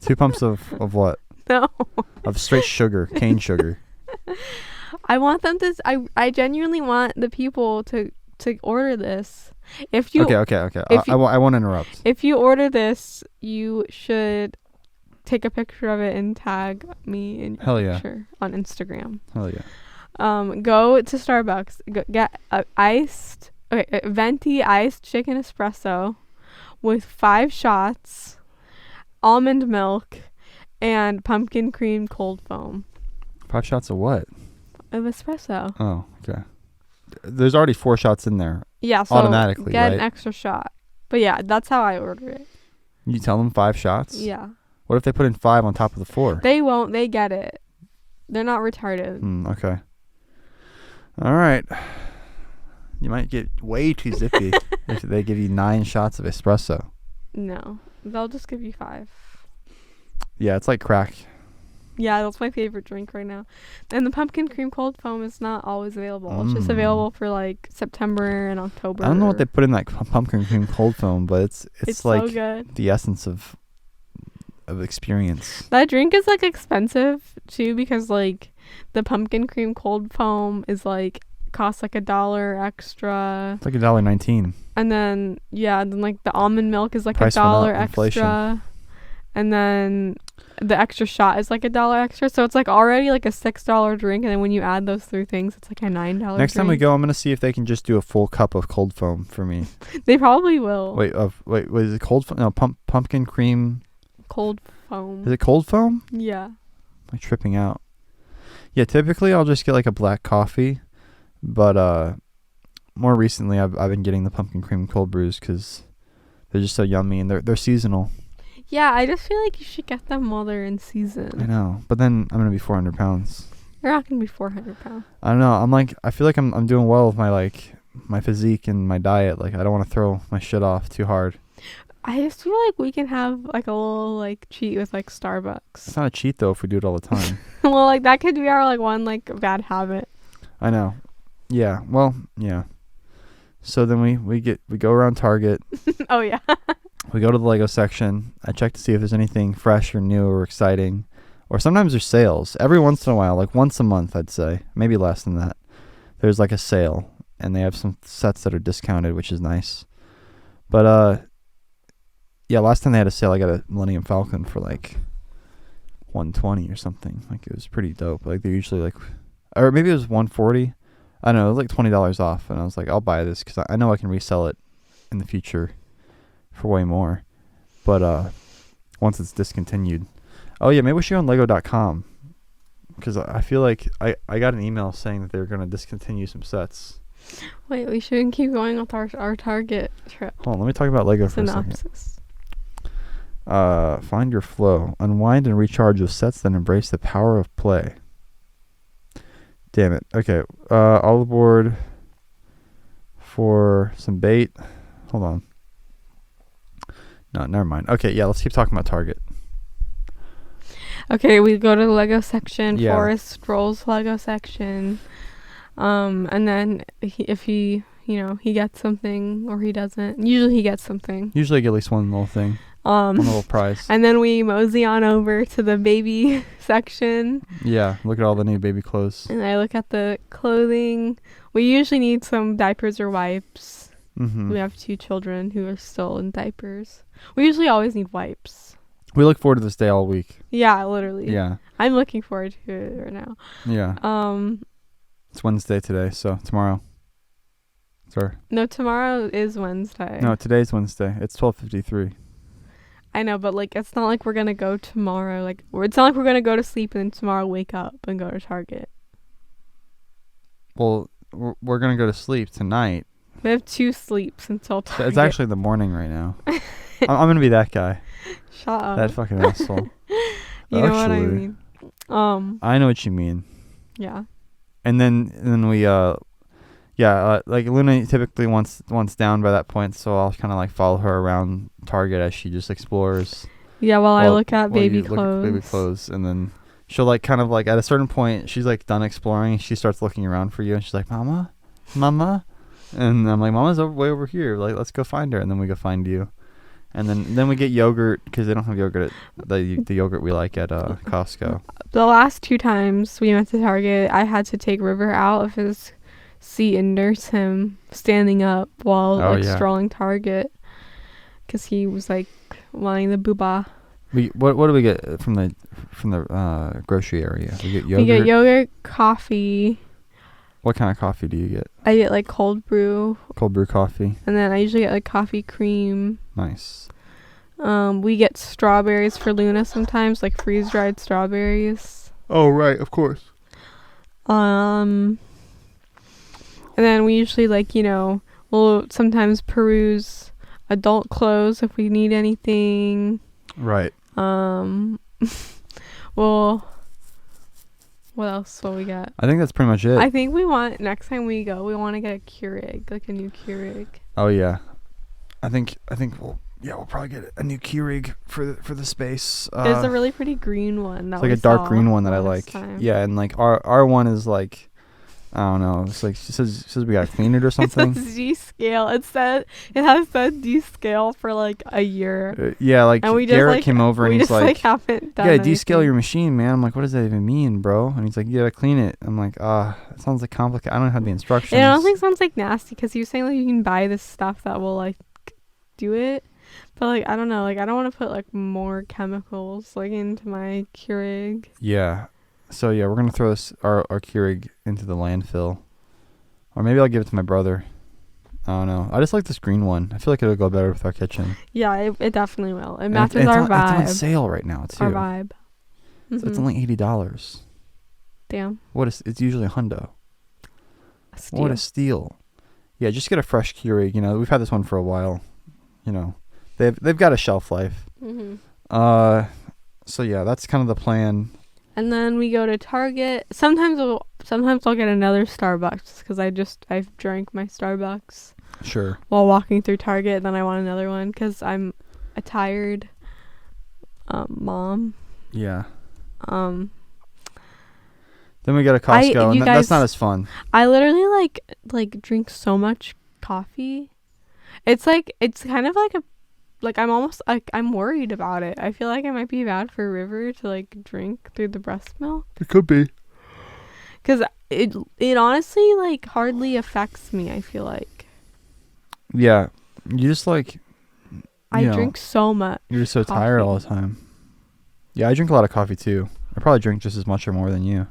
2 pumps of what? No. Of straight sugar, cane sugar. I want them to. I genuinely want the people to order this. If you Okay. if I won't interrupt. If you order this, you should take a picture of it and tag me in your Hell yeah. picture on Instagram. Hell yeah. Go to Starbucks, get a venti iced chicken espresso with 5 shots, almond milk, and pumpkin cream cold foam 5 shots of what? of espresso. Oh, okay. There's already 4 shots in there. Yeah, so Automatically, get right? an extra shot. But yeah, that's how I order it. You tell them 5 shots? Yeah. What if they put in 5 on top of the 4? They won't. They get it. They're not retarded. Okay. All right. You might get way too zippy if they give you 9 shots of espresso. No. They'll just give you 5. Yeah, it's like crack. Yeah, that's my favorite drink right now. And the pumpkin cream cold foam is not always available. It's just available for like September and October. I don't know what they put in that pumpkin cream cold foam, but it's like so good. the essence of experience. That drink is like expensive too because like the pumpkin cream cold foam is like costs like $1 extra. It's like $1.19. And then then like the almond milk is like Price went $1 up, inflation. extra. And then the extra shot is like $1 extra. So it's like already like a $6 drink. And then when you add those 3 things, it's like a $9 drink. Next time we go, I'm going to see if they can just do a full cup of cold foam for me. They probably will. Wait, is it cold foam? No, pumpkin cream. Cold foam. Is it cold foam? Yeah. I'm tripping out. Yeah, typically I'll just get like a black coffee. But more recently I've been getting the pumpkin cream cold brews because they're just so yummy and they're seasonal. Yeah, I just feel like you should get them while they're in season. I know, but then I'm gonna be 400 pounds. You're not gonna be 400 pounds. I don't know. I feel like I'm doing well with my physique and my diet. Like I don't want to throw my shit off too hard. I just feel like we can have like a little like cheat with like Starbucks. It's not a cheat though if we do it all the time. Well, like that could be our like one like bad habit. I know. Yeah. Well, yeah. So then we go around Target. Oh yeah. We go to the Lego section. I check to see if there's anything fresh or new or exciting. Or sometimes there's sales. Every once in a while, like once a month, I'd say. Maybe less than that. There's like a sale. And they have some sets that are discounted, which is nice. But, yeah, last time they had a sale, I got a Millennium Falcon for like $120 or something. Like, it was pretty dope. Like, they're usually like... Or maybe it was $140. I don't know. It was like $20 off. And I was like, I'll buy this because I know I can resell it in the future for way more. But once it's discontinued. Oh yeah, maybe we should go on lego.com because I feel like I got an email saying that they're going to discontinue some sets. Wait, we shouldn't keep going with our Target trip. Hold on, let me talk about Lego for a second. Synopsis. Find your flow. Unwind and recharge with sets that embrace the power of play. Damn it. Okay. All aboard for some bait. Hold on. No, never mind. Okay, yeah, let's keep talking about Target. Okay, we go to the Lego section. Yeah. Forrest scrolls Lego section. And then if he gets something or he doesn't. Usually he gets something. Usually I get at least one little thing. One little prize. And then we mosey on over to the baby section. Yeah, look at all the new baby clothes. And I look at the clothing. We usually need some diapers or wipes. Mm-hmm. We have 2 children who are still in diapers. We usually always need wipes. We look forward to this day all week. Yeah, literally. Yeah. I'm looking forward to it right now. Yeah. It's Wednesday today, so tomorrow. Sorry. No, tomorrow is Wednesday. No, today's Wednesday. It's 12:53. I know, but like it's not like we're gonna go tomorrow. Like it's not like we're gonna go to sleep and then tomorrow wake up and go to Target. Well, we're gonna go to sleep tonight. We have 2 sleeps until Target. It's actually the morning right now. I'm gonna be that guy. Shut up. That fucking asshole. You know what I mean? I know what you mean. Yeah. And then we like Luna typically wants down by that point, so I'll kind of like follow her around Target as she just explores. Yeah, while I look at while baby you clothes. Look at baby clothes, and then she'll like kind of like at a certain point she's like done exploring. She starts looking around for you, and she's like, "Mama, Mama," and I'm like, "Mama's way over here. Like, let's go find her." And then we go find you, and then we get yogurt because they don't have yogurt at the yogurt we like at Costco. The last 2 times we went to Target, I had to take River out of his seat and nurse him standing up while strolling Target because he was like wanting the booba. What do we get from the grocery area? We get yogurt. We get yogurt, coffee. What kind of coffee do you get? I get like cold brew. Cold brew coffee. And then I usually get like coffee cream. Nice. We get strawberries for Luna sometimes, like freeze dried strawberries. Oh right, of course. And then we usually we'll sometimes peruse adult clothes if we need anything. Right. Well, what else will we get? I think that's pretty much it. I think next time we go, we want to get a Keurig, like a new Keurig. Oh yeah. I think we'll probably get a new Keurig for the space. There's a really pretty green one. It's like a dark green one that I like. Time. Yeah, and like our one is like, I don't know. It's like it says we gotta clean it or something. It says descale. It has said descale for like a year. Yeah, like Garrett came over and he's like, haven't done "Yeah, anything. descale your machine, man." I'm like, "What does that even mean, bro?" And he's like, "You gotta clean it." I'm like, it sounds like complicated. I don't have the instructions. And I don't think it sounds like nasty because he was saying like you can buy this stuff that will like do it. But like I don't know, like I don't want to put like more chemicals like into my Keurig. Yeah. So yeah, we're gonna throw our Keurig into the landfill, or maybe I'll give it to my brother. I don't know. I just like this green one. I feel like it'll go better with our kitchen. Yeah, it definitely will. It matches our vibe. It's on sale right now too. Our vibe. So it's only $80. Damn. It's usually $100. Steal. What a steal! Yeah, just get a fresh Keurig. You know, we've had this one for a while. You know, they've got a shelf life. So yeah, that's kind of the plan. And then we go to Target. Sometimes I'll get another Starbucks because I've drank my Starbucks. Sure. While walking through Target, then I want another one because I'm a tired mom. Yeah. Then we go to Costco, and that's not as fun. I literally like drink so much coffee. It's kind of like I'm almost like I'm worried about it. I feel like it might be bad for River to like drink through the breast milk. It could be. Cause it honestly like hardly affects me. I feel like. Yeah, you just like. I drink so much. You're just so tired all the time. Yeah, I drink a lot of coffee too. I probably drink just as much or more than you.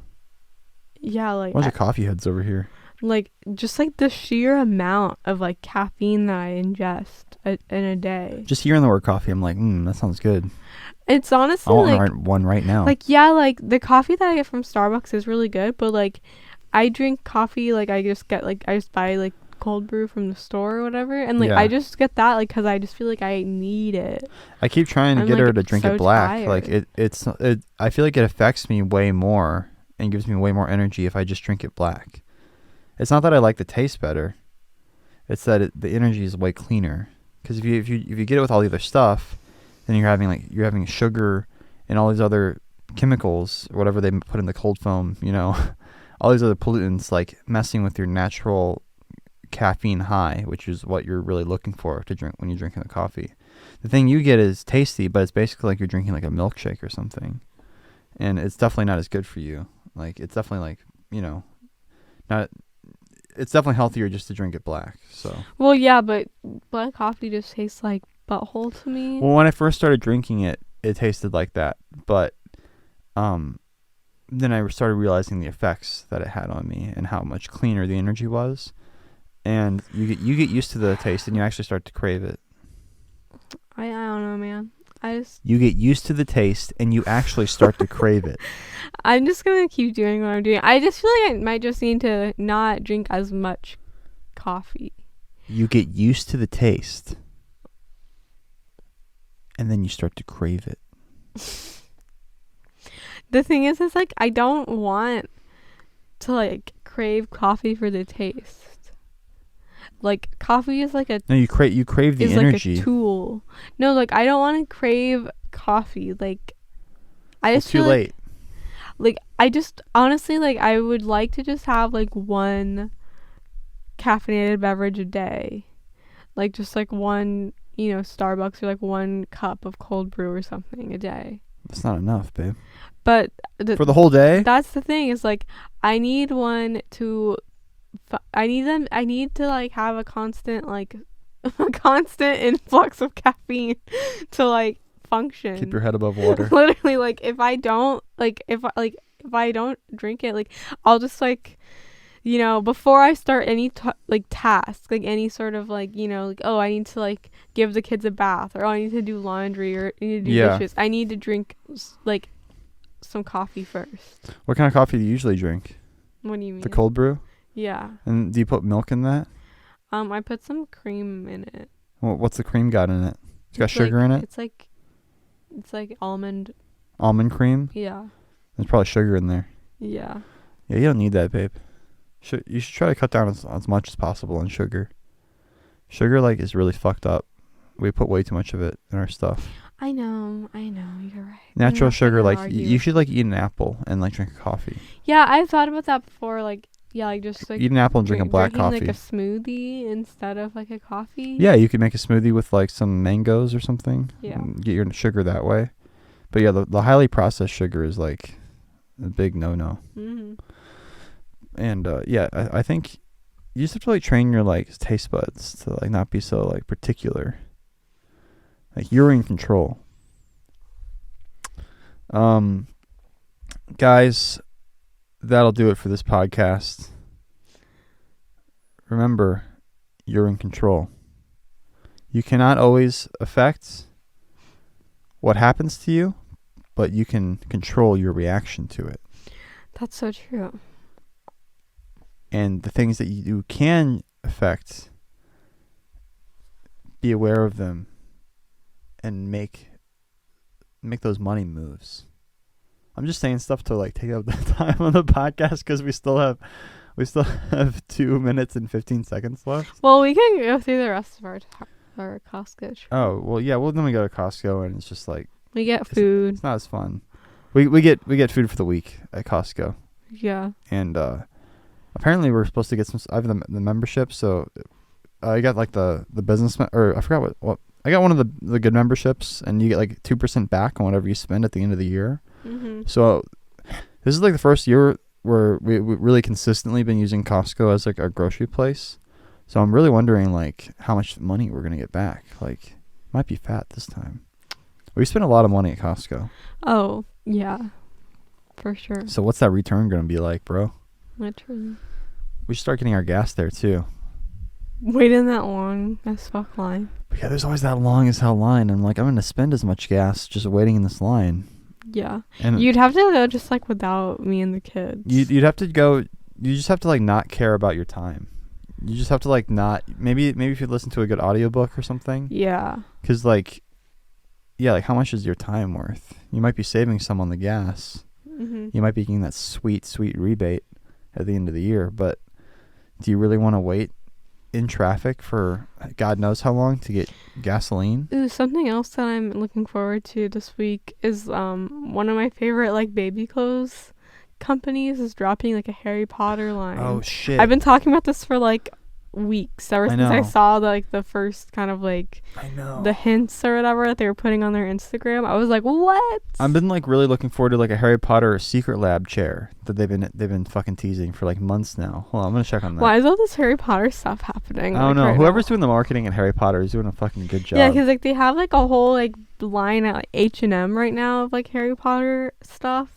Yeah, like. Bunch of coffee heads over here. Like just like the sheer amount of like caffeine that I ingest in a day. Just hearing the word coffee, I'm like, that sounds good. It's honestly I want one right now. Like yeah, like the coffee that I get from Starbucks is really good, but like I drink coffee like I just buy like cold brew from the store or whatever, and like I just get that like because I just feel like I need it. I keep trying to get her to drink it black. Like it's I feel like it affects me way more and gives me way more energy if I just drink it black. It's not that I like the taste better. It's that the energy is way cleaner. Because if you get it with all the other stuff, then you're having sugar and all these other chemicals or whatever they put in the cold foam. You know, all these other pollutants like messing with your natural caffeine high, which is what you're really looking for to drink when you're drinking the coffee. The thing you get is tasty, but it's basically like you're drinking like a milkshake or something, and it's definitely not as good for you. Like it's definitely like not. It's definitely healthier just to drink it black. So. Well, yeah, but black coffee just tastes like butthole to me. Well, when I first started drinking it, it tasted like that. But, then I started realizing the effects that it had on me and how much cleaner the energy was. And you get used to the taste, and you actually start to crave it. I don't know, man. You get used to the taste, and you actually start to crave it. I'm just gonna keep doing what I'm doing. I just feel like I might just need to not drink as much coffee. You get used to the taste, and then you start to crave it. The thing is like I don't want to like crave coffee for the taste. Like coffee is like a No, you crave the energy. Like a tool. No, like I don't want to crave coffee. Like I just It's too feel late. Like I just honestly like I would like to just have like one caffeinated beverage a day. Like just like one, Starbucks or like one cup of cold brew or something a day. That's not enough, babe. But for the whole day? That's the thing is like I need one to I need to like have a constant like a constant influx of caffeine to like function. Keep your head above water. Literally, like if I don't drink it, like I'll just like before I start any task, like any sort of like like oh I need to like give the kids a bath, or oh, I need to do laundry, or I need to do dishes, I need to drink like some coffee first. What kind of coffee do you usually drink? What do you mean? The cold brew? Yeah. And do you put milk in that? I put some cream in it. Well, what's the cream got in it? It's got sugar in it? It's like almond cream? Yeah. There's probably sugar in there. Yeah. Yeah, you don't need that, babe. You should try to cut down as much as possible on sugar. Sugar like is really fucked up. We put way too much of it in our stuff. I know, you're right. Natural sugar, like you should like eat an apple and like drink a coffee. Yeah, I've thought about that before. Like, yeah, like just like eat an apple and drink a black coffee. Like a smoothie instead of like a coffee. Yeah, you could make a smoothie with like some mangoes or something. Yeah. And get your sugar that way. But yeah, the highly processed sugar is like a big no-no. Mm-hmm. And yeah, I think you just have to like train your like taste buds to like not be so like particular. Like you're in control. Guys, that'll do it for this podcast. Remember, you're in control. You cannot always affect what happens to you, but you can control your reaction to it. That's so true. And the things that you can affect, be aware of them and make those money moves. I'm just saying stuff to like take up the time on the podcast because we still have 2 minutes and 15 seconds left. Well, we can go through the rest of our Costco trip. Oh, well, yeah. Well, then we go to Costco and it's just like we get food. It's not as fun. We get food for the week at Costco. Yeah. And apparently we're supposed to get some. I have the membership, so I got like the business or I forgot what I got one of the good memberships, and you get like 2% back on whatever you spend at the end of the year. Mm-hmm. So this is like the first year where we really consistently been using Costco as like our grocery place. So I'm really wondering like how much money we're gonna get back. Like might be fat this time. We spent a lot of money at Costco. Oh yeah, for sure. So what's that return gonna be like, bro? Literally. We should start getting our gas there too. Wait in that long as fuck line. But yeah, there's always that long as hell line. I'm like, I'm gonna spend as much gas just waiting in this line. Yeah. And you'd have to go just like without me and the kids. You'd have to go. You just have to like not care about your time. You just have to like not. Maybe if you listen to a good audiobook or something. Yeah. Because like, yeah, like how much is your time worth? You might be saving some on the gas. Mm-hmm. You might be getting that sweet rebate at the end of the year. But do you really want to wait in traffic for God knows how long to get gasoline? Ooh, something else that I'm looking forward to this week is one of my favorite like baby clothes companies is dropping like a Harry Potter line. Oh shit. I've been talking about this for like weeks ever since I saw the first kind of like the hints or whatever that they were putting on their Instagram. I was like, what? I've been like really looking forward to like a Harry Potter Secret Lab chair that they've been fucking teasing for like months now. Hold on, I'm gonna check on that. Why is all this Harry Potter stuff happening? I don't know. Whoever's doing the marketing at Harry Potter is doing a fucking good job. Yeah, because like they have like a whole like line at like, H&M right now of like Harry Potter stuff.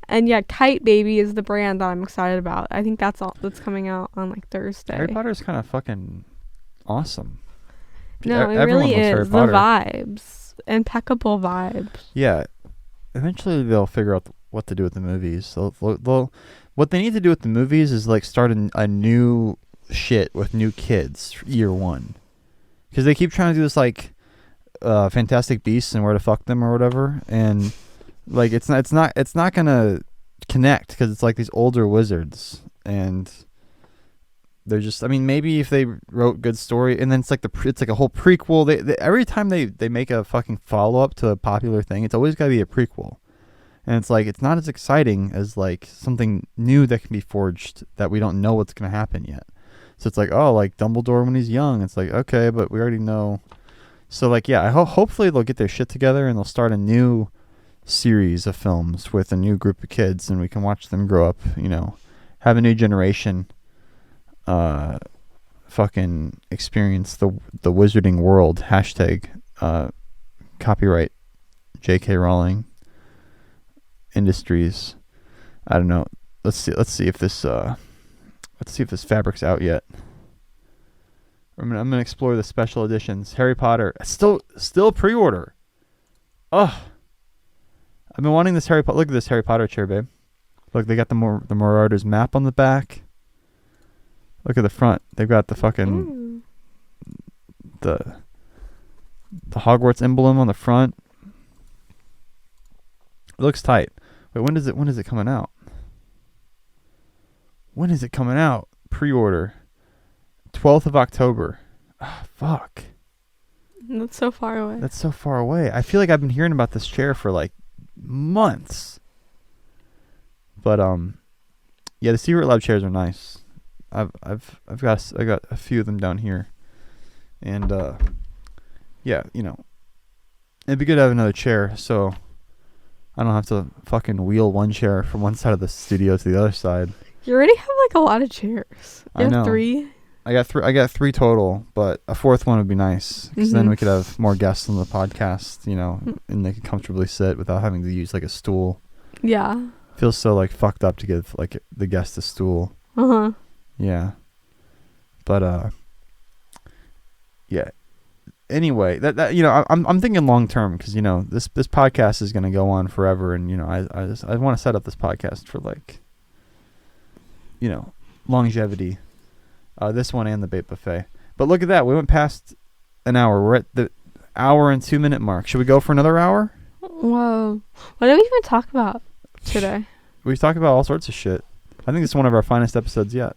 And yeah, Kite Baby is the brand that I'm excited about. I think that's coming out on like Thursday. Harry Potter is kind of fucking awesome. No, it really is. The vibes. impeccable vibes. Yeah. Eventually they'll figure out what to do with the movies. They'll what they need to do with the movies is like start a new shit with new kids year one. Because they keep trying to do this like Fantastic Beasts and Where to Fuck Them or whatever, and like it's not gonna connect because it's like these older wizards and they're just, I mean, maybe if they wrote good story and then it's like it's like a whole prequel. They every time they make a fucking follow up to a popular thing, it's always gotta be a prequel, and it's like it's not as exciting as like something new that can be forged that we don't know what's gonna happen yet. So it's like, oh, like Dumbledore when he's young. It's like, okay, but we already know. So like, yeah, hopefully they'll get their shit together and they'll start a new series of films with a new group of kids and we can watch them grow up, you know, have a new generation fucking experience the wizarding world. Hashtag copyright J.K. Rowling Industries. I don't know. Let's see if this fabric's out yet. I'm gonna explore the special editions. Harry Potter, still pre-order. Ugh. I've been wanting this Harry Potter. Look at this Harry Potter chair, babe. Look, they got the Marauders map on the back. Look at the front. They've got the fucking the Hogwarts emblem on the front. It looks tight. Wait, when is it coming out? When is it coming out? Pre-order. 12th of October. Oh, fuck. That's so far away. That's so far away. I feel like I've been hearing about this chair for like months. But yeah, the Secret Lab chairs are nice. I've got a few of them down here. And yeah, you know, it'd be good to have another chair so I don't have to fucking wheel one chair from one side of the studio to the other side. You already have like a lot of chairs. You have know. 3. I got 3 total, but a 4th one would be nice because then we could have more guests on the podcast, you know, and they could comfortably sit without having to use like a stool. Yeah. Feels so like fucked up to give like the guest a stool. Uh-huh. Yeah. But yeah. Anyway, that you know, I'm thinking long term because you know this podcast is gonna go on forever, and you know I want to set up this podcast for like, you know, longevity. This one and the bait buffet. But look at that. We went past an hour. We're at the hour and 2 minute mark. Should we go for another hour? Whoa. What did we even talk about today? We've talked about all sorts of shit. I think it's one of our finest episodes yet.